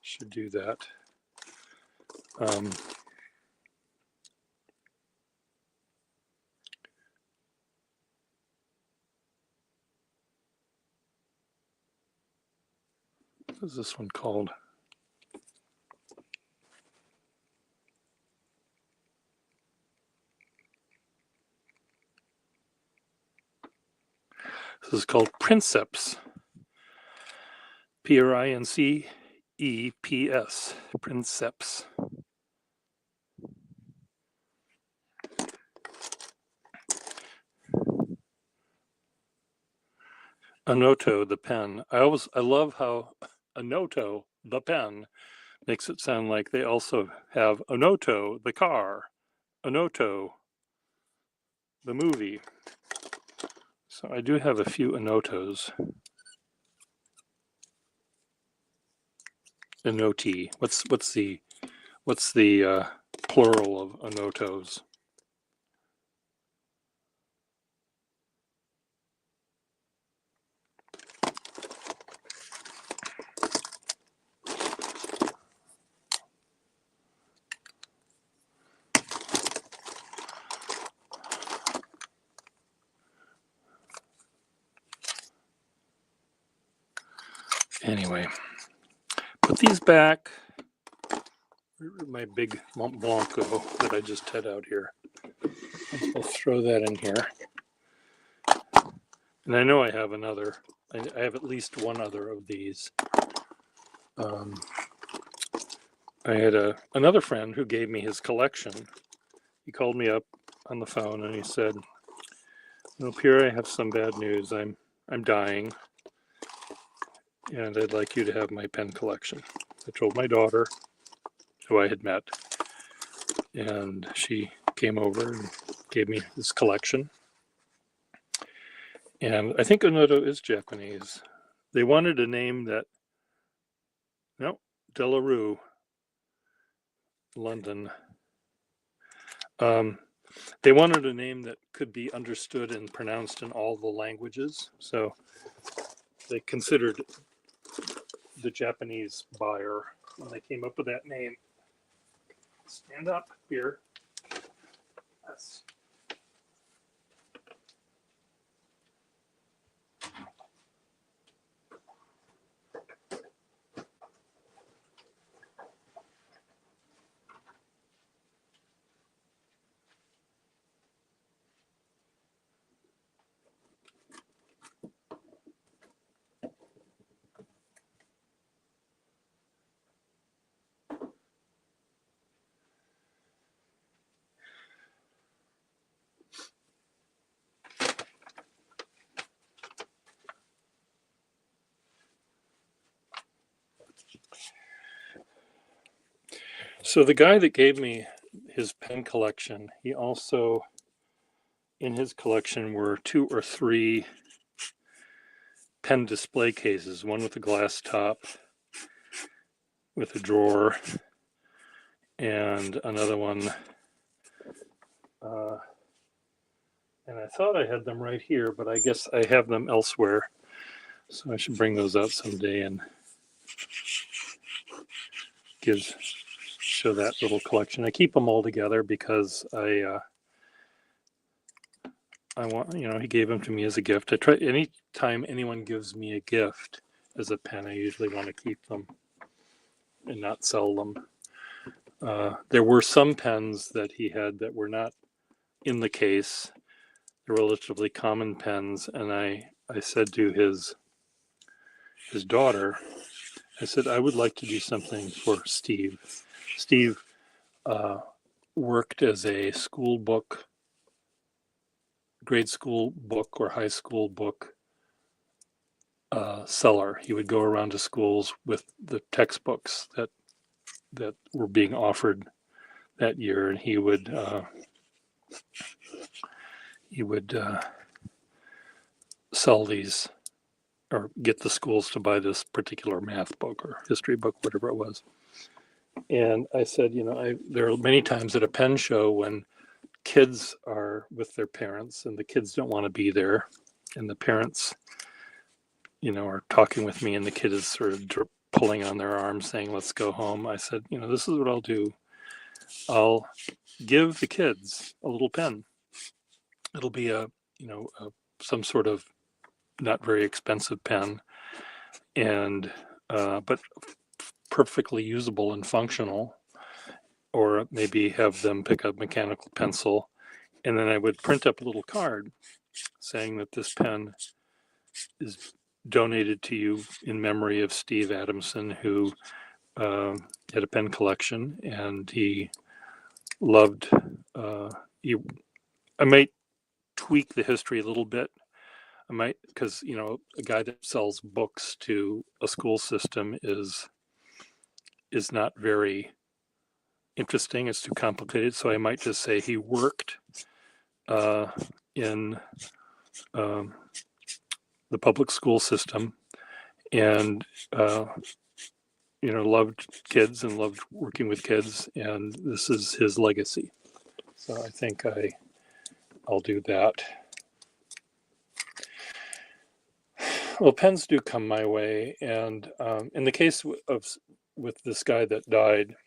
should do that. What is this one called? This is called Princeps. Princeps. Princeps. Anoto, the pen. I love how Anoto, the pen, makes it sound like they also have Anoto, the car, Anoto, the movie. So I do have a few Anotos. Anoti. What's the plural of Anotos? Anyway, put these back. My big Mont Blanco that I just had out here. I'll throw that in here. And I know I have another. I have at least one other of these. I had another friend who gave me his collection. He called me up on the phone and he said, "No, Pierre, I have some bad news. I'm dying, and I'd like you to have my pen collection." I told my daughter, who I had met, and she came over and gave me this collection. And I think Anoto is Japanese. They wanted a name that, no, De La Rue, London. They wanted a name that could be understood and pronounced in all the languages. So they considered the Japanese buyer when they came up with that name. Stand up here. Yes. So the guy that gave me his pen collection, he also, in his collection were 2 or 3 pen display cases, one with a glass top with a drawer, and another one, and I thought I had them right here, but I guess I have them elsewhere. So I should bring those out someday and show that little collection. I keep them all together because I want, he gave them to me as a gift. I try, anytime anyone gives me a gift as a pen, I usually want to keep them and not sell them. There were some pens that he had that were not in the case. They're relatively common pens, and I said to his daughter, I said, I would like to do something for Steve. Steve worked as a grade school book or high school book seller. He would go around to schools with the textbooks that were being offered that year, and he would sell these or get the schools to buy this particular math book or history book, whatever it was. And I said, there are many times at a pen show when kids are with their parents and the kids don't want to be there, and the parents, are talking with me, and the kid is sort of pulling on their arm saying, let's go home. I said, this is what I'll do. I'll give the kids a little pen. It'll be some sort of not very expensive pen, and but perfectly usable and functional. Or maybe have them pick up mechanical pencil, and then I would print up a little card saying that this pen is donated to you in memory of Steve Adamson, who had a pen collection, and he loved. I might tweak the history a little bit. I might, because a guy that sells books to a school system is not very interesting. It's too complicated. So I might just say he worked in the public school system, and loved kids and loved working with kids, and this is his legacy. So I think I'll do that. Well, pens do come my way, and in the case with this guy that died,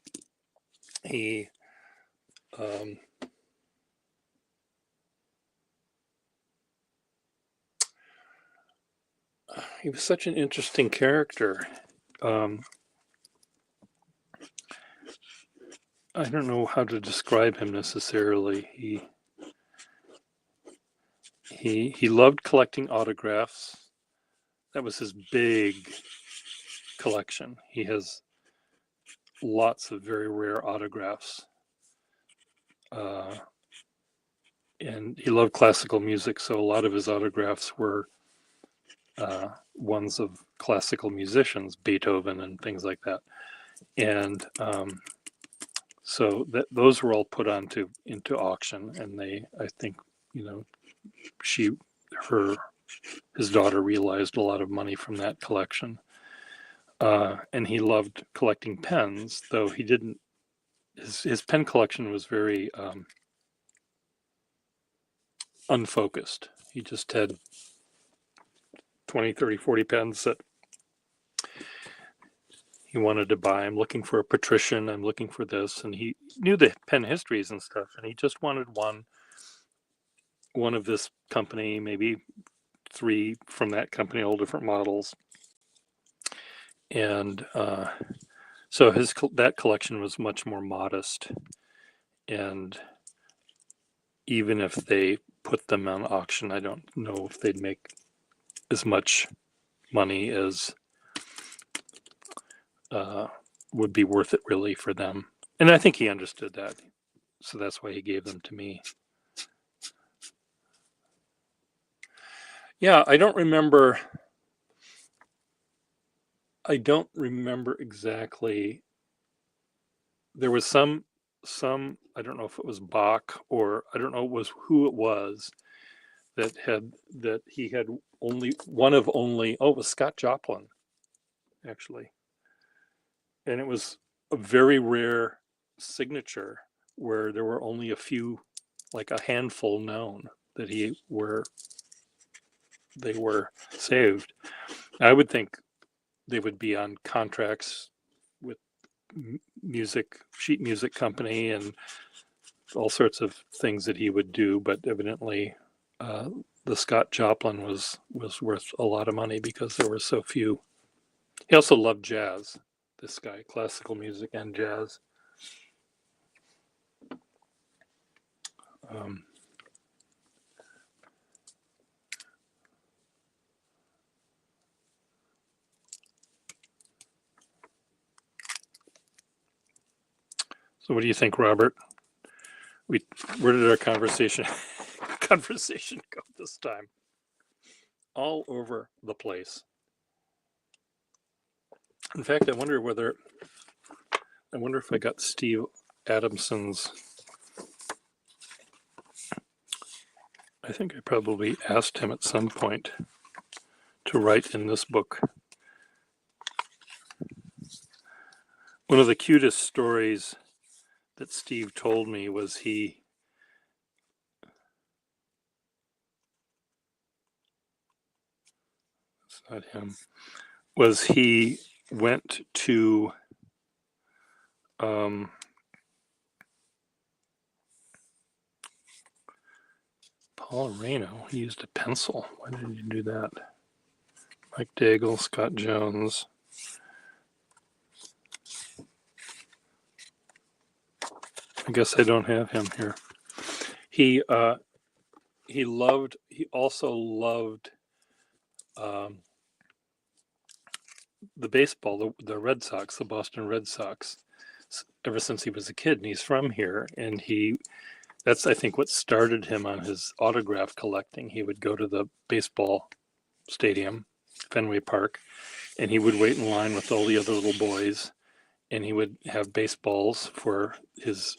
he was such an interesting character. I don't know how to describe him necessarily. He loved collecting autographs. That was his big collection. He has lots of very rare autographs. And he loved classical music, so a lot of his autographs were ones of classical musicians, Beethoven and things like that. And so those were all put into auction, and I think, his daughter realized a lot of money from that collection. And he loved collecting pens, though he didn't. His pen collection was very unfocused. He just had 20, 30, 40 pens that he wanted to buy. I'm looking for a patrician. I'm looking for this. And he knew the pen histories and stuff, and he just wanted one of this company, maybe 3 from that company, all different models. And so that collection was much more modest. And even if they put them on auction, I don't know if they'd make as much money as would be worth it really for them. And I think he understood that. So that's why he gave them to me. Yeah, I don't remember exactly there was some I don't know if it was Bach or I don't know who it was that he had only one of only it was Scott Joplin actually, and it was a very rare signature where there were only a few, like a handful known that they were saved. I would think they would be on contracts with sheet music company and all sorts of things that he would do, but evidently the Scott Joplin was worth a lot of money because there were so few. He also loved jazz, this guy, classical music and jazz. So what do you think, Robert? Where did our conversation go this time? All over the place. In fact, I wonder if I got Steve Adamson's. I think I probably asked him at some point to write in this book. One of the cutest stories that Steve told me was it's not him, was he went to Paul Reno. He used a pencil. Why did you do that? Mike Daigle, Scott Jones. I guess I don't have him here. He also loved the baseball, the Red Sox, the Boston Red Sox, ever since he was a kid. And he's from here, and that's I think what started him on his autograph collecting. He would go to the baseball stadium, Fenway Park, and he would wait in line with all the other little boys, and he would have baseballs for his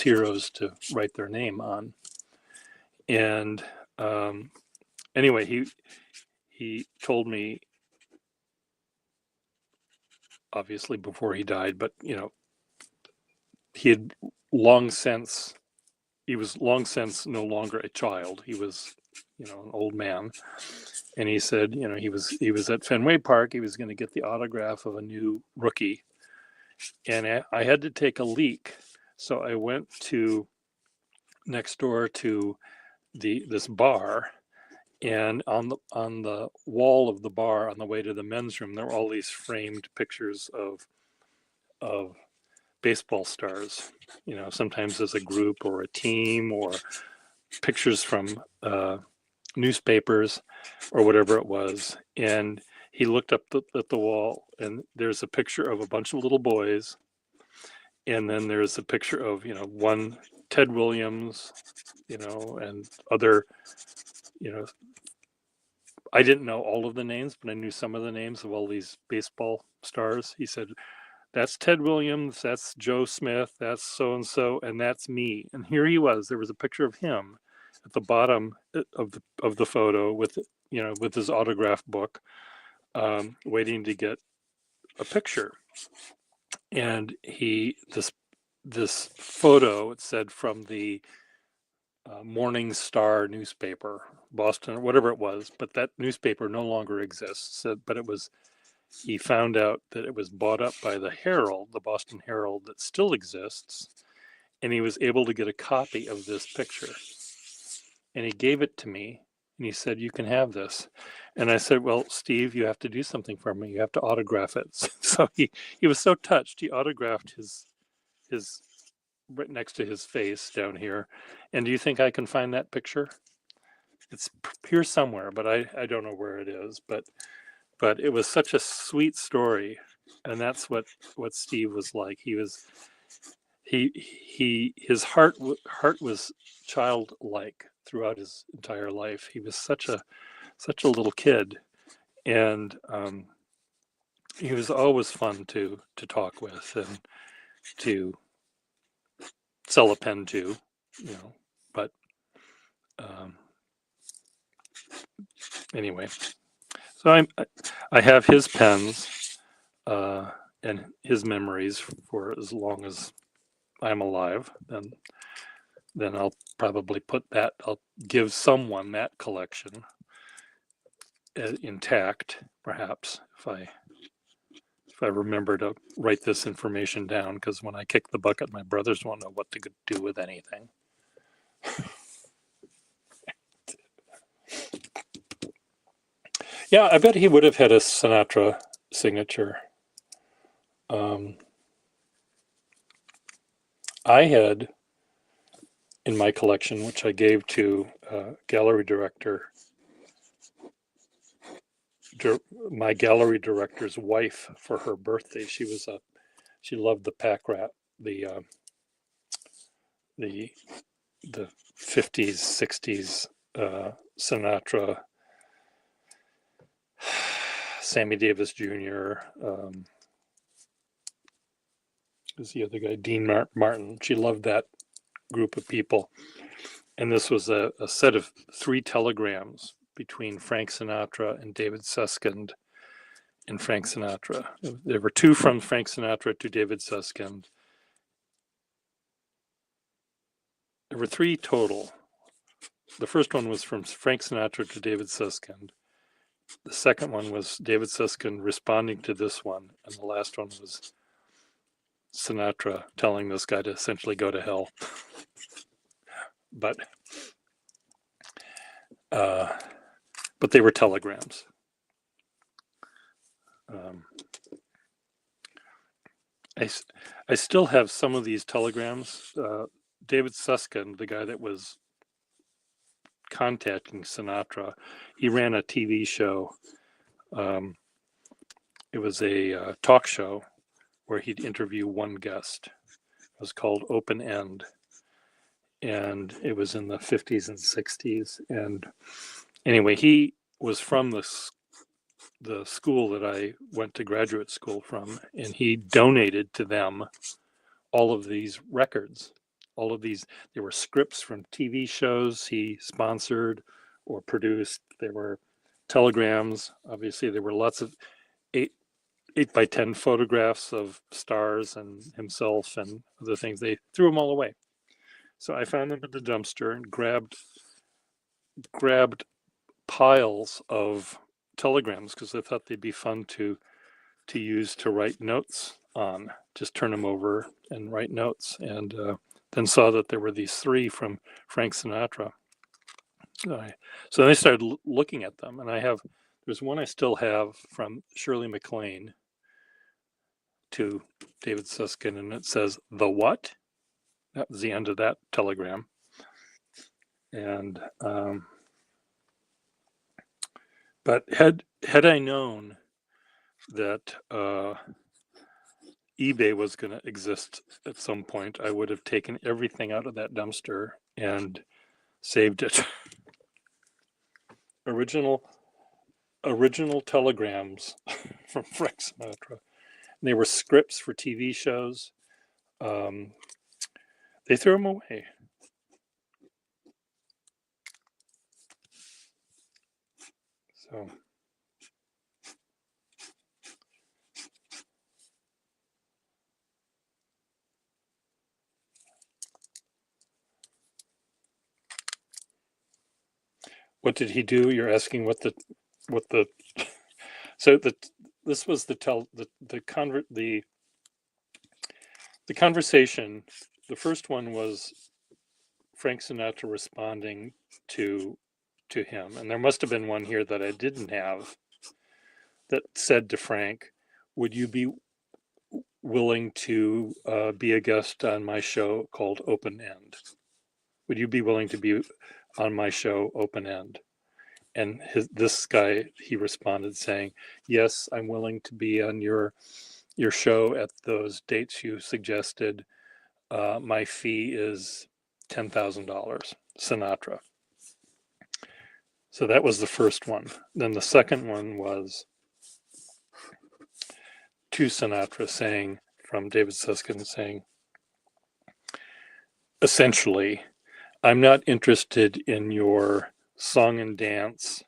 heroes to write their name on. And anyway, he told me, obviously before he died, but he was long since no longer a child. He was an old man, and he said he was at Fenway Park. He was going to get the autograph of a new rookie, and I had to take a leak, so I went to next door to this bar, and on the wall of the bar on the way to the men's room, there were all these framed pictures of baseball stars, sometimes as a group or a team, or pictures from newspapers or whatever it was. And he looked up at the wall, and there's a picture of a bunch of little boys, and then there's a picture of one Ted Williams, and other, I didn't know all of the names, but I knew some of the names of all these baseball stars. He said, that's Ted Williams, that's Joe Smith, that's so-and-so, and that's me. And here he was. There was a picture of him at the bottom of the photo with his autograph book, waiting to get a picture. And this photo, it said from the Morning Star newspaper, Boston, or whatever it was, but that newspaper no longer exists. But he found out that it was bought up by the Herald, the Boston Herald, that still exists, and he was able to get a copy of this picture. And he gave it to me, and he said, "You can have this." And I said, "Well, Steve, you have to do something for me. You have to autograph it." So he was so touched. He autographed his right next to his face down here. And do you think I can find that picture? It's here somewhere, but I don't know where it is. But it was such a sweet story, and that's what Steve was like. His heart was childlike throughout his entire life. He was such a little kid, and he was always fun to talk with and to sell a pen to, you know. But um, anyway, so I have his pens and his memories for as long as I'm alive. Then I'll probably put that. I'll give someone that collection intact, perhaps, if I remember to write this information down, because when I kick the bucket, my brothers won't know what to do with anything. Yeah, I bet he would have had a Sinatra signature. I had in my collection, which I gave to gallery director, my gallery director's wife for her birthday. She loved the pack rat, the the 50s, 60s Sinatra, Sammy Davis Jr. Who's the other guy? Dean Martin. She loved that group of people. And this was a set of 3 telegrams between Frank Sinatra and David Susskind and Frank Sinatra. There were 2 from Frank Sinatra to David Susskind. There were 3 total. The first one was from Frank Sinatra to David Susskind. The second one was David Susskind responding to this one. And the last one was Sinatra telling this guy to essentially go to hell. But they were telegrams. I still have some of these telegrams. David Susskind, the guy that was contacting Sinatra, he ran a TV show. It was a talk show where he'd interview one guest. It was called Open End. And it was in the 50s and 60s. And anyway, he was from the school that I went to graduate school from, and he donated to them all of these records. All of these, there were scripts from TV shows he sponsored or produced. There were telegrams. Obviously, there were lots of 8x10 photographs of stars and himself and other things. They threw them all away. So I found them in the dumpster and grabbed piles of telegrams because I thought they'd be fun to use to write notes on. Just turn them over and write notes, and then saw that there were these 3 from Frank Sinatra. So then I started looking at them, and there's one I still have from Shirley MacLaine to David Susskind, and it says, "The what?" That was the end of that telegram. And but had I known that eBay was going to exist at some point, I would have taken everything out of that dumpster and saved it. Original telegrams from Frank Sinatra. And they were scripts for TV shows. They threw them away. So what did he do? You're asking what the so this was the conversation. The first one was Frank Sinatra responding to him, and there must have been one here that I didn't have that said to Frank, "Would you be willing to be a guest on my show called Open End? Would you be willing to be on my show Open End?" And this guy, he responded saying, "Yes, I'm willing to be on your show at those dates you suggested. My fee is $10,000, Sinatra." So that was the first one. Then the second one was to Sinatra saying, from David Susskind saying, essentially, I'm not interested in your song and dance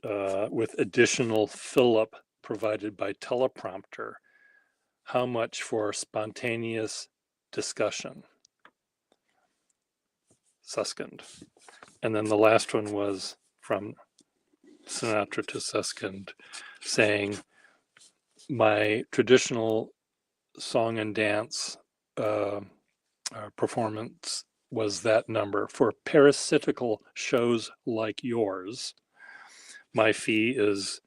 with additional fill-up provided by teleprompter. How much for spontaneous discussion? Susskind. And then the last one was from Sinatra to Susskind saying, my traditional song and dance performance was that number. For parasitical shows like yours, my fee is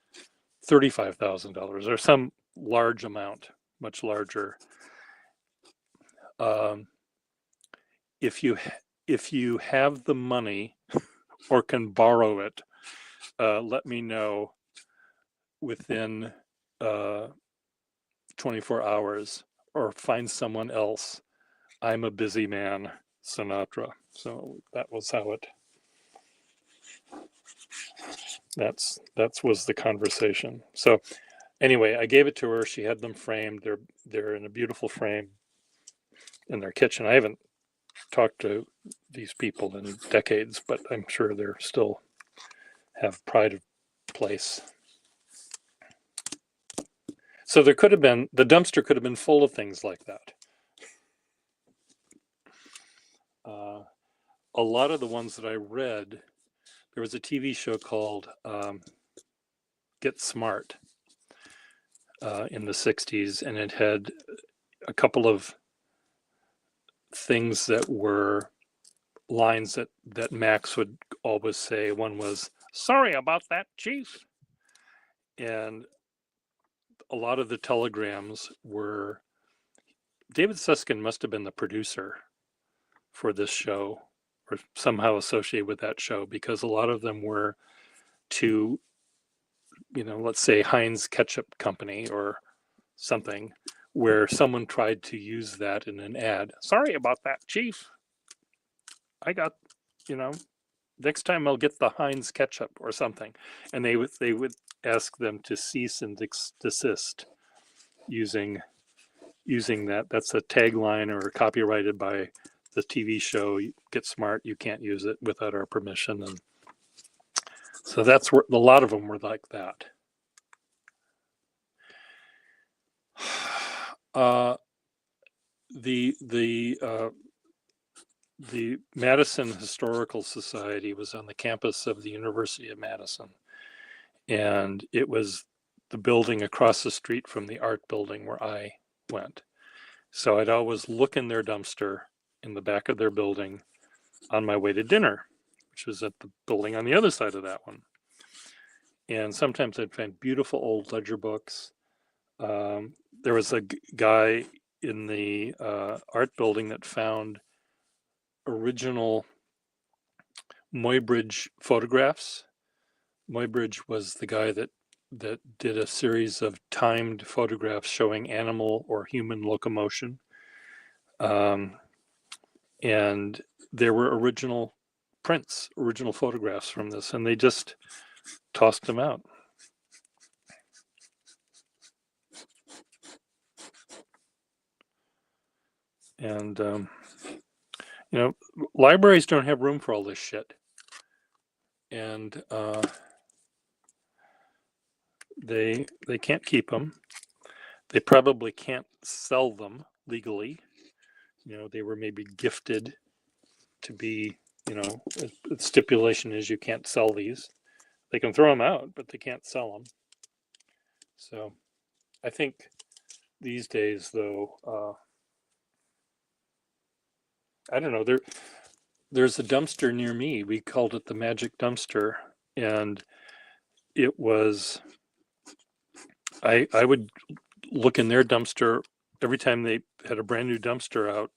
$35,000 or some large amount, much larger. If you have the money or can borrow it, let me know within 24 hours or find someone else. I'm a busy man, Sinatra. So that was how it. That's was the conversation. So anyway, I gave it to her. She had them framed. They're in a beautiful frame in their kitchen. I haven't talked to these people in decades, but I'm sure they're still have pride of place. So there could have been, the dumpster could have been full of things like that. A lot of the ones that I read, there was a TV show called Get Smart in the 60s, and it had a couple of things that were lines that Max would always say. One was, sorry about that, Chief. And a lot of the telegrams were, David Susskind must have been the producer for this show or somehow associated with that show, because a lot of them were to, let's say Heinz Ketchup Company or something, where someone tried to use that in an ad. Sorry about that, Chief. I got, next time I'll get the Heinz ketchup or something. And they would ask them to cease and desist using that. That's a tagline or copyrighted by the TV show Get Smart. You can't use it without our permission. And so that's where a lot of them were like that. The Madison Historical Society was on the campus of the University of Madison, and it was the building across the street from the art building where I went. So I'd always look in their dumpster in the back of their building on my way to dinner, which was at the building on the other side of that one. And sometimes I'd find beautiful old ledger books. There was a guy in the art building that found original Muybridge photographs. Muybridge was the guy that did a series of timed photographs showing animal or human locomotion. And there were original prints, original photographs from this, and they just tossed them out. And, libraries don't have room for all this shit. And they can't keep them. They probably can't sell them legally. They were maybe gifted to be, the stipulation is you can't sell these. They can throw them out, but they can't sell them. So I think these days, though, I don't know, there's a dumpster near me. We called it the Magic Dumpster. And it was, I would look in their dumpster every time they had a brand new dumpster out.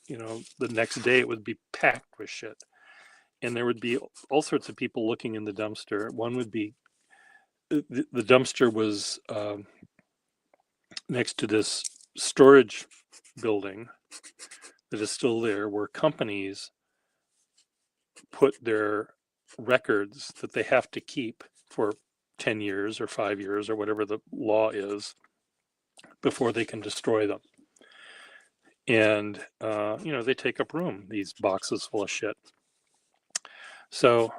The next day it would be packed with shit. And there would be all sorts of people looking in the dumpster. One would be, the dumpster was next to this storage building that is still there, where companies put their records that they have to keep for 10 years or 5 years or whatever the law is before they can destroy them. And, they take up room, these boxes full of shit. So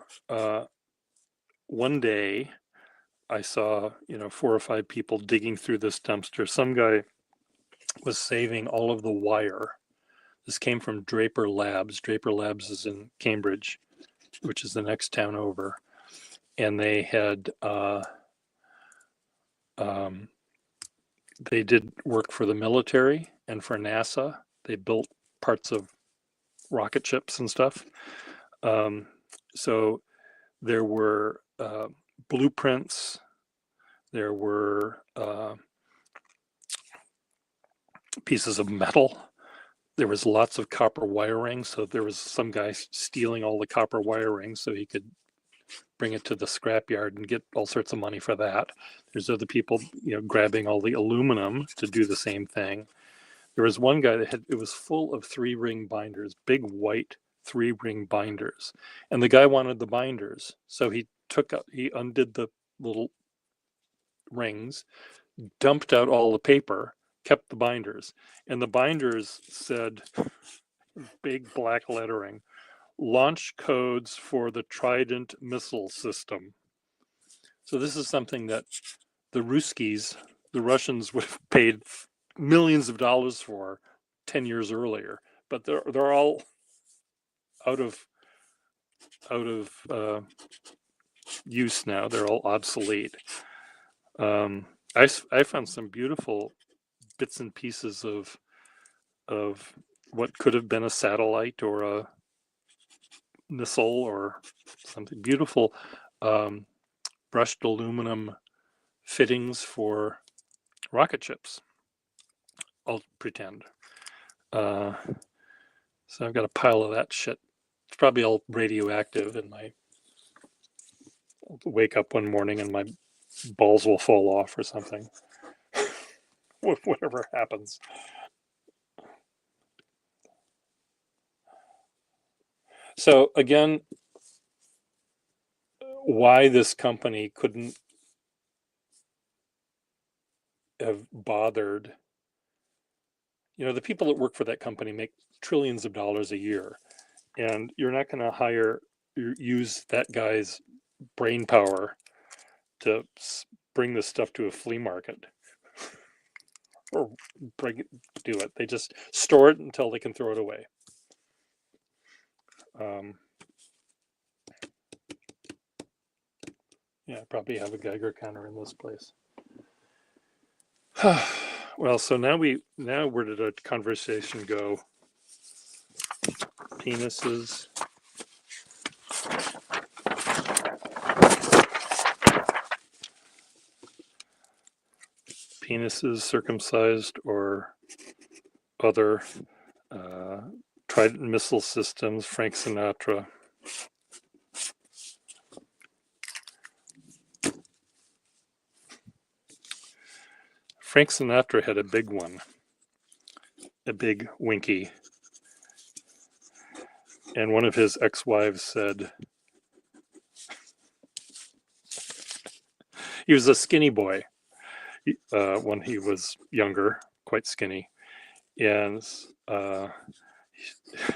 one day I saw, 4 or 5 people digging through this dumpster. Some guy was saving all of the wire. This came from Draper Labs. Draper Labs is in Cambridge, which is the next town over. And they had, they did work for the military and for NASA. They built parts of rocket ships and stuff. So there were blueprints, there were pieces of metal, there was lots of copper wiring. So there was some guy stealing all the copper wiring so he could bring it to the scrapyard and get all sorts of money for that. There's other people, grabbing all the aluminum to do the same thing. There was one guy that it was full of 3-ring binders, big white 3-ring binders. And the guy wanted the binders. So he undid the little rings, dumped out all the paper, kept the binders. And the binders said, big black lettering, launch codes for the Trident missile system. So this is something that the Ruskies, the Russians, would have paid millions of dollars for 10 years earlier, but they're all out of use now. They're all obsolete. I found some beautiful bits and pieces of what could have been a satellite or a missile or something. Beautiful brushed aluminum fittings for rocket ships, I'll pretend. So I've got a pile of that shit. It's probably all radioactive, and I'll wake up one morning and my balls will fall off or something. Whatever happens. So again, why this company couldn't have bothered, the people that work for that company make trillions of dollars a year, and you're not going to use that guy's brain power to bring this stuff to a flea market or do it. They just store it until they can throw it away. Yeah, I probably have a Geiger counter in this place. Well, so now where did our conversation go? Penises. Penises circumcised or other Trident missile systems, Frank Sinatra. Frank Sinatra had a big one, a big winky. And one of his ex-wives said, he was a skinny boy when he was younger, quite skinny. And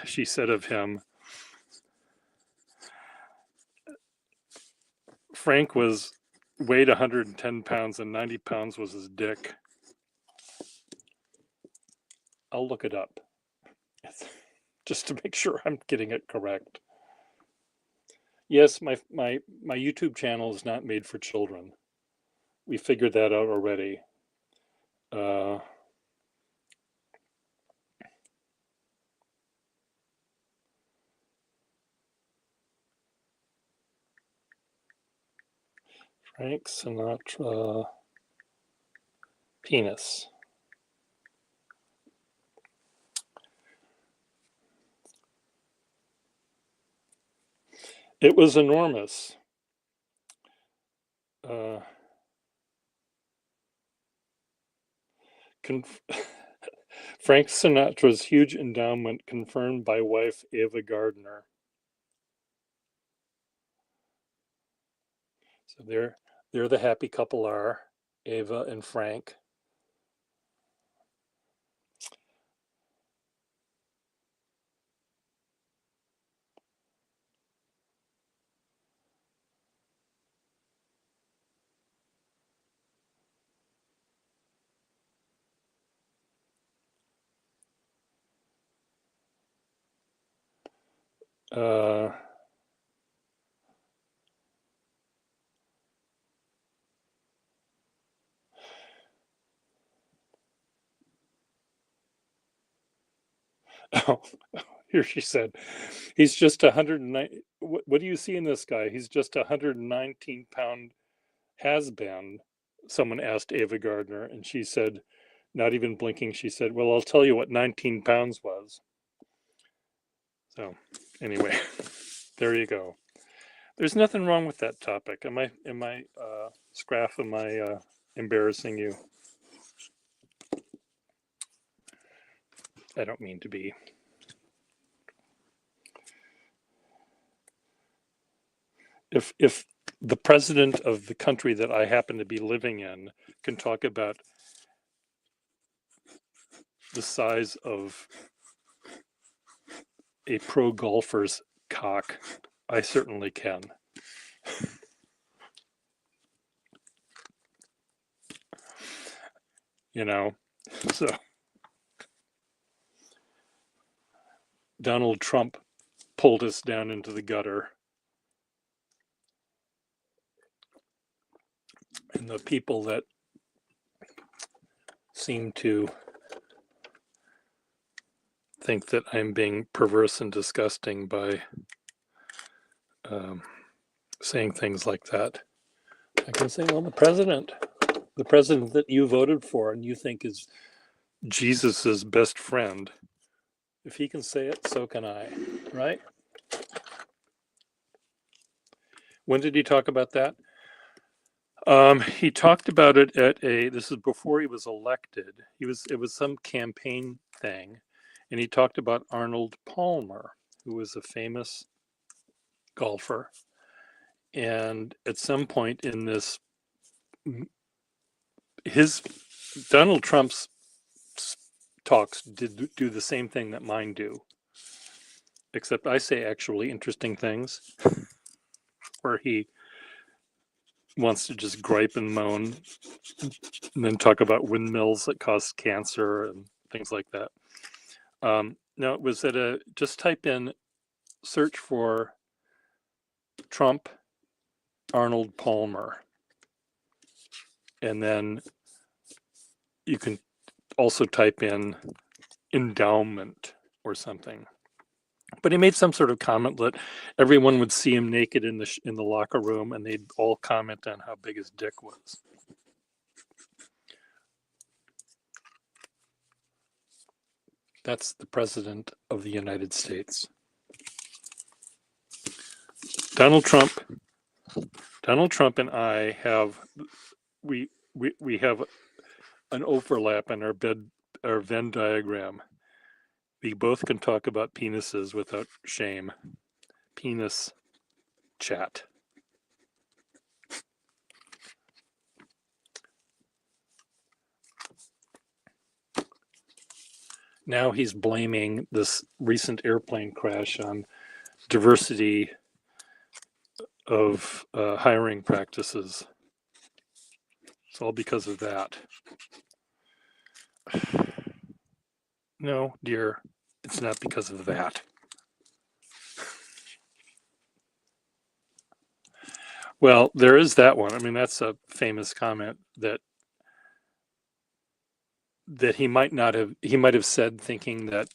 she said of him, Frank weighed 110 pounds and 90 pounds was his dick. I'll look it up just to make sure I'm getting it correct. Yes, my YouTube channel is not made for children. We figured that out already. Frank Sinatra penis. It was enormous. Frank Sinatra's huge endowment confirmed by wife Ava Gardner. So there the happy couple are, Ava and Frank. Uh, oh, here she said, he's just 109. What do you see in this guy? He's just a 119-pound has-been. Someone asked Ava Gardner, and she said, not even blinking, she said, well, I'll tell you what 19 pounds was. So anyway, there you go. There's nothing wrong with that topic. Scraff, am I embarrassing you? I don't mean to be. If the president of the country that I happen to be living in can talk about the size of a pro golfer's cock, I certainly can. You know, so Donald Trump pulled us down into the gutter. And the people that seem to think that I'm being perverse and disgusting by saying things like that, I can say, well, the president that you voted for and you think is Jesus's best friend, if he can say it, so can I, right? When did he talk about that? He talked about it this is before he was elected. It was some campaign thing, and he talked about Arnold Palmer, who was a famous golfer. And at some point in this, Donald Trump's talks did do the same thing that mine do, except I say actually interesting things, where he wants to just gripe and moan and then talk about windmills that cause cancer and things like that. No, it was just type in, search for Trump, Arnold Palmer, and then you can also type in endowment or something. But he made some sort of comment that everyone would see him naked in the locker room, and they'd all comment on how big his dick was. That's the president of the United States. Donald Trump and I have we have an overlap in our Venn diagram. We both can talk about penises without shame. Penis chat. Now he's blaming this recent airplane crash on diversity of hiring practices. It's all because of that. No, dear, it's not because of that. Well, there is that one. I mean, that's a famous comment that he might have said, thinking that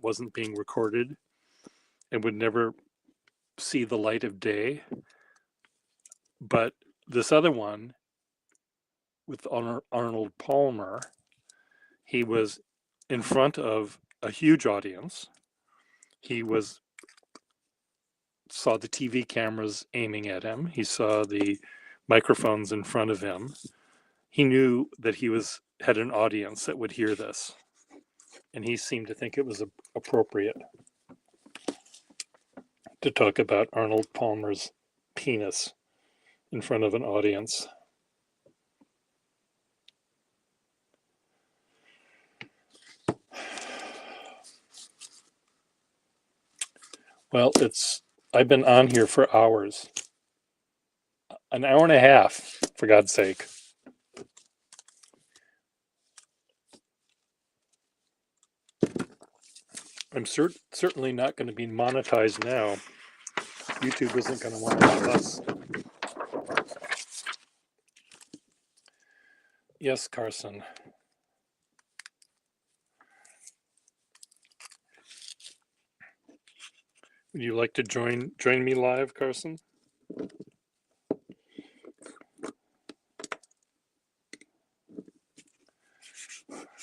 wasn't being recorded and would never see the light of day. But this other one with Arnold Palmer, he was in front of a huge audience. He saw the TV cameras aiming at him. He saw the microphones in front of him. He knew that he had an audience that would hear this, and he seemed to think it was appropriate to talk about Arnold Palmer's penis in front of an audience. Well, I've been on here for hours. An hour and a half, for God's sake. I'm certainly not going to be monetized now. YouTube isn't going to want to have us. Yes, Carson. Would you like to join me live, Carson?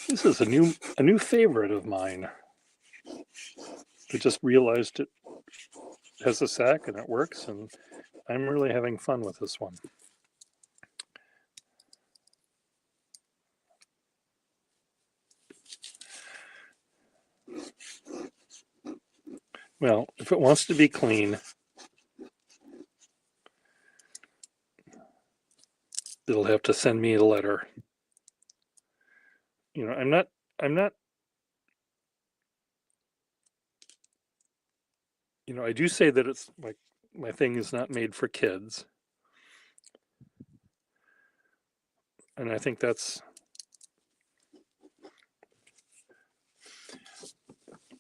This is a new favorite of mine. I just realized it has a sack and it works, and I'm really having fun with this one. Well, if it wants to be clean, it'll have to send me a letter. You know, I'm not you know, I do say that it's like my thing is not made for kids. And I think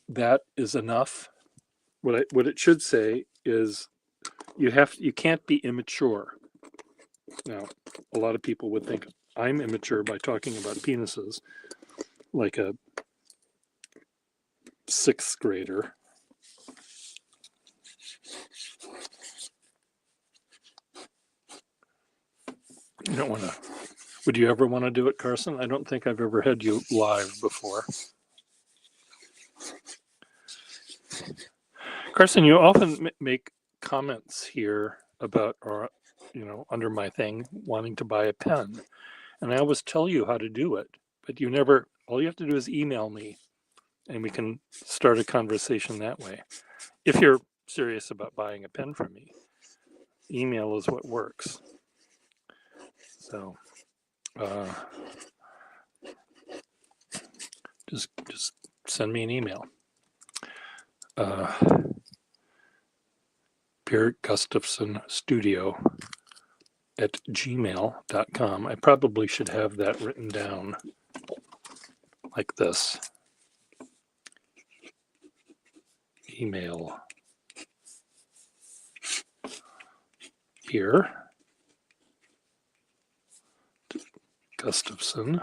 that is enough. What it should say is you can't be immature. Now, a lot of people would think I'm immature by talking about penises like a 6th grader. You don't want to. Would you ever want to do it, Carson? I don't think I've ever had you live before. Carson, you often make comments here about, or you know, under my thing, wanting to buy a pen, and I always tell you how to do it, but you never. All you have to do is email me, and we can start a conversation that way. If you're serious about buying a pen from me, email is what works. So, just send me an email. Pierre Gustafson Studio at gmail.com. I probably should have that written down like this. Email here. Gustafson.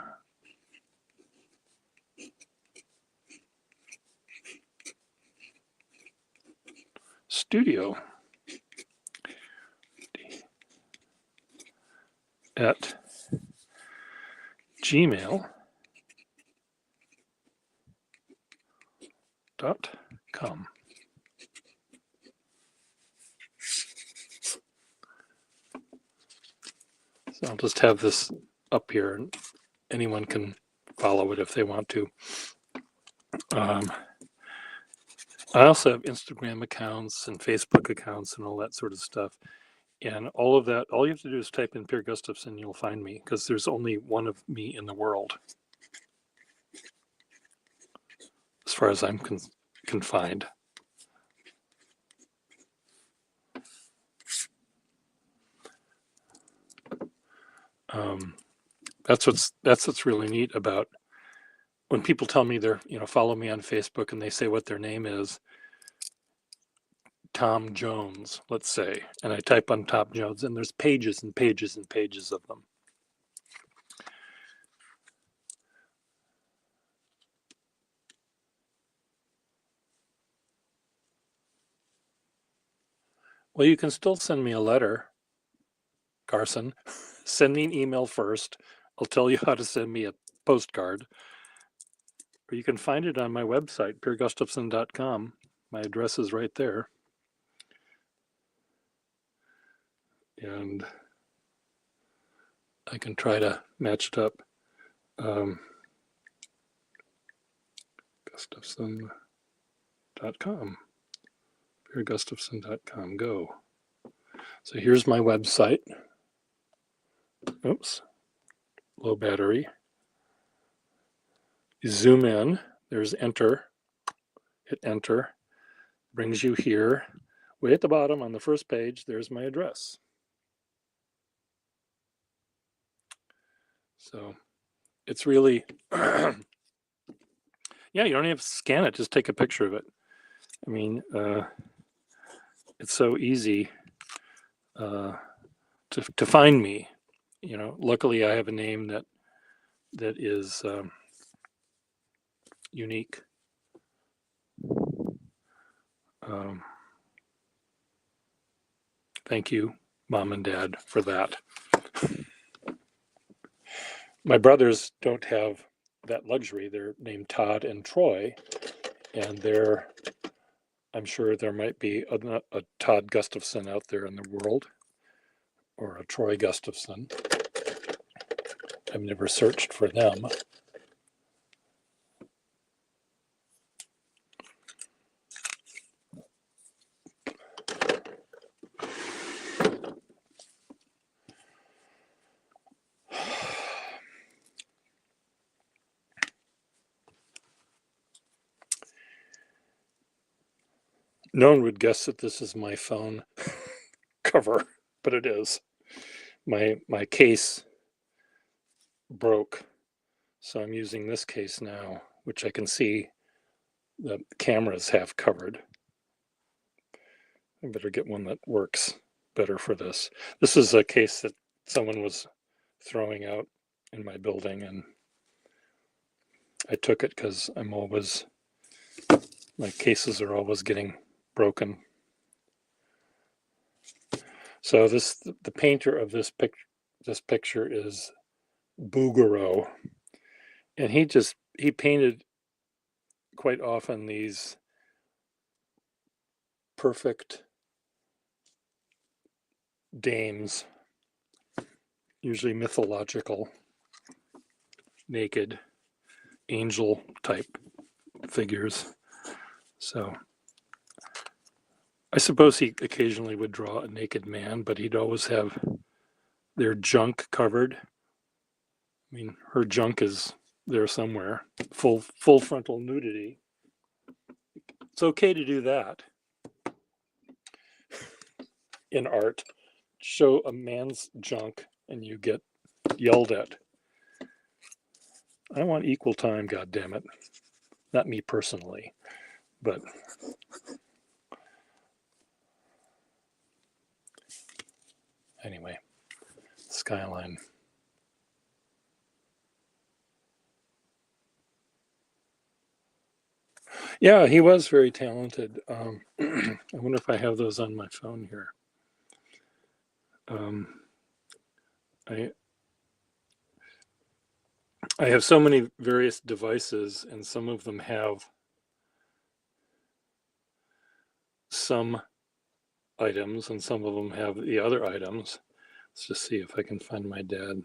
Studio at gmail.com. So I'll just have this up here and anyone can follow it if they want to. I also have Instagram accounts and Facebook accounts and all that sort of stuff. And all of that, all you have to do is type in Pierre Gustafson, you'll find me, because there's only one of me in the world, as far as I'm confined. That's what's really neat about when people tell me they're, you know, follow me on Facebook and they say what their name is, Tom Jones, let's say, and I type on Tom Jones, and there's pages and pages and pages of them. Well, you can still send me a letter, Carson. Send me an email first. I'll tell you how to send me a postcard. Or you can find it on my website, pierregustafson.com. My address is right there. And I can try to match it up. Gustafson.com. pierregustafson.com. Go. So here's my website. Oops. Low battery. You zoom in. There's enter. Hit enter. Brings you here. Way at the bottom on the first page, there's my address. So it's really, Yeah, you don't have to scan it. Just take a picture of it. I mean, it's so easy to find me. You know, luckily I have a name that is unique. Um, thank you, Mom and Dad, for that. My brothers don't have that luxury. They're named Todd and Troy, and I'm sure there might be a Todd Gustafson out there in the world, or a Troy Gustafson. I've never searched for them. No one would guess that this is my phone cover, but it is. My case broke, so I'm using this case now, which I can see the camera's half covered. I better get one that works better for this. This is a case that someone was throwing out in my building, and I took it because my cases are always getting broken. So the painter of this picture is Bouguereau, and he painted quite often these perfect dames, usually mythological, naked, angel type figures. So I suppose he occasionally would draw a naked man, but he'd always have their junk covered. I mean, her junk is there somewhere, full frontal nudity. It's okay to do that in art. Show a man's junk and you get yelled at. I want equal time, God damn it. Not me personally, but anyway, skyline. Yeah, he was very talented. I wonder if I have those on my phone here. I have so many various devices, and some of them have some items, and some of them have the other items. Let's just see if I can find my dad's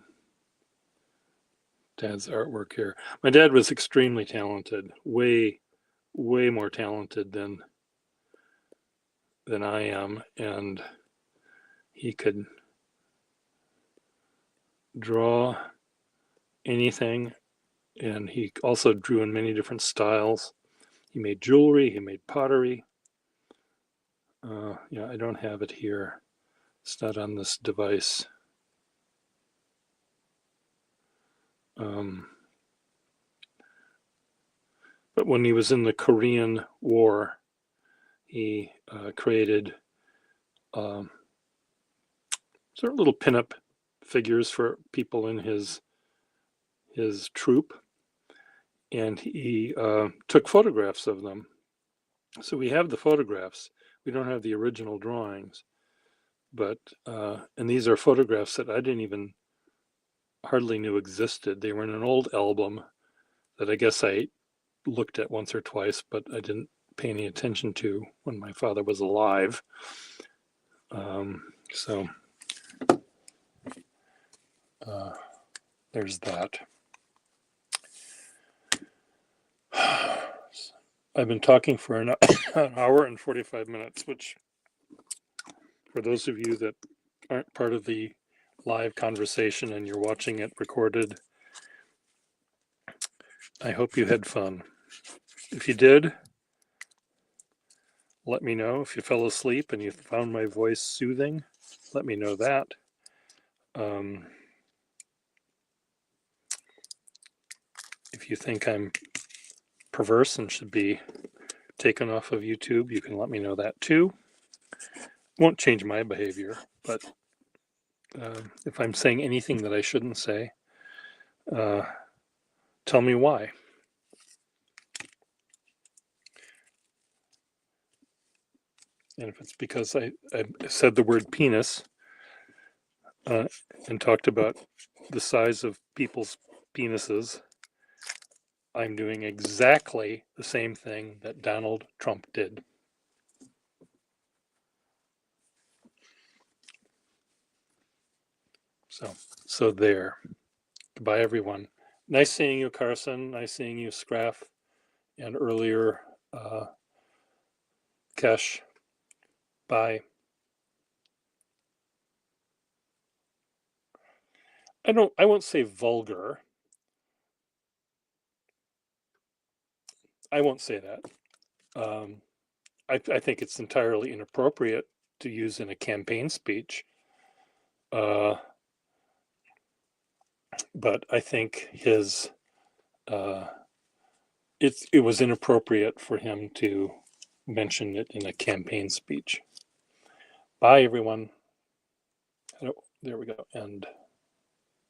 artwork here. My dad was extremely talented, way more talented than I am, and he could draw anything, and he also drew in many different styles. He made jewelry, he made pottery. Yeah, I don't have it here. It's not on this device. But when he was in the Korean War, he created sort of little pinup figures for people in his troop, and he took photographs of them. So we have the photographs. We don't have the original drawings, but and these are photographs that I didn't even hardly knew existed. They were in an old album that I guess I looked at once or twice, but I didn't pay any attention to when my father was alive. So there's that. I've been talking for an hour and 45 minutes, which for those of you that aren't part of the live conversation and you're watching it recorded, I hope you had fun. If you did, let me know. If you fell asleep and you found my voice soothing, let me know that. If you think I'm perverse and should be taken off of YouTube, you can let me know that too. Won't change my behavior, but if I'm saying anything that I shouldn't say, tell me why. And if it's because I said the word penis and talked about the size of people's penises, I'm doing exactly the same thing that Donald Trump did. So there. Goodbye, everyone. Nice seeing you, Carson. Nice seeing you, Scraff, and earlier, Kesh. Bye. I won't say vulgar. I won't say that. I think it's entirely inappropriate to use in a campaign speech. But I think his it was inappropriate for him to mention it in a campaign speech. Bye, everyone. Oh, there we go. End.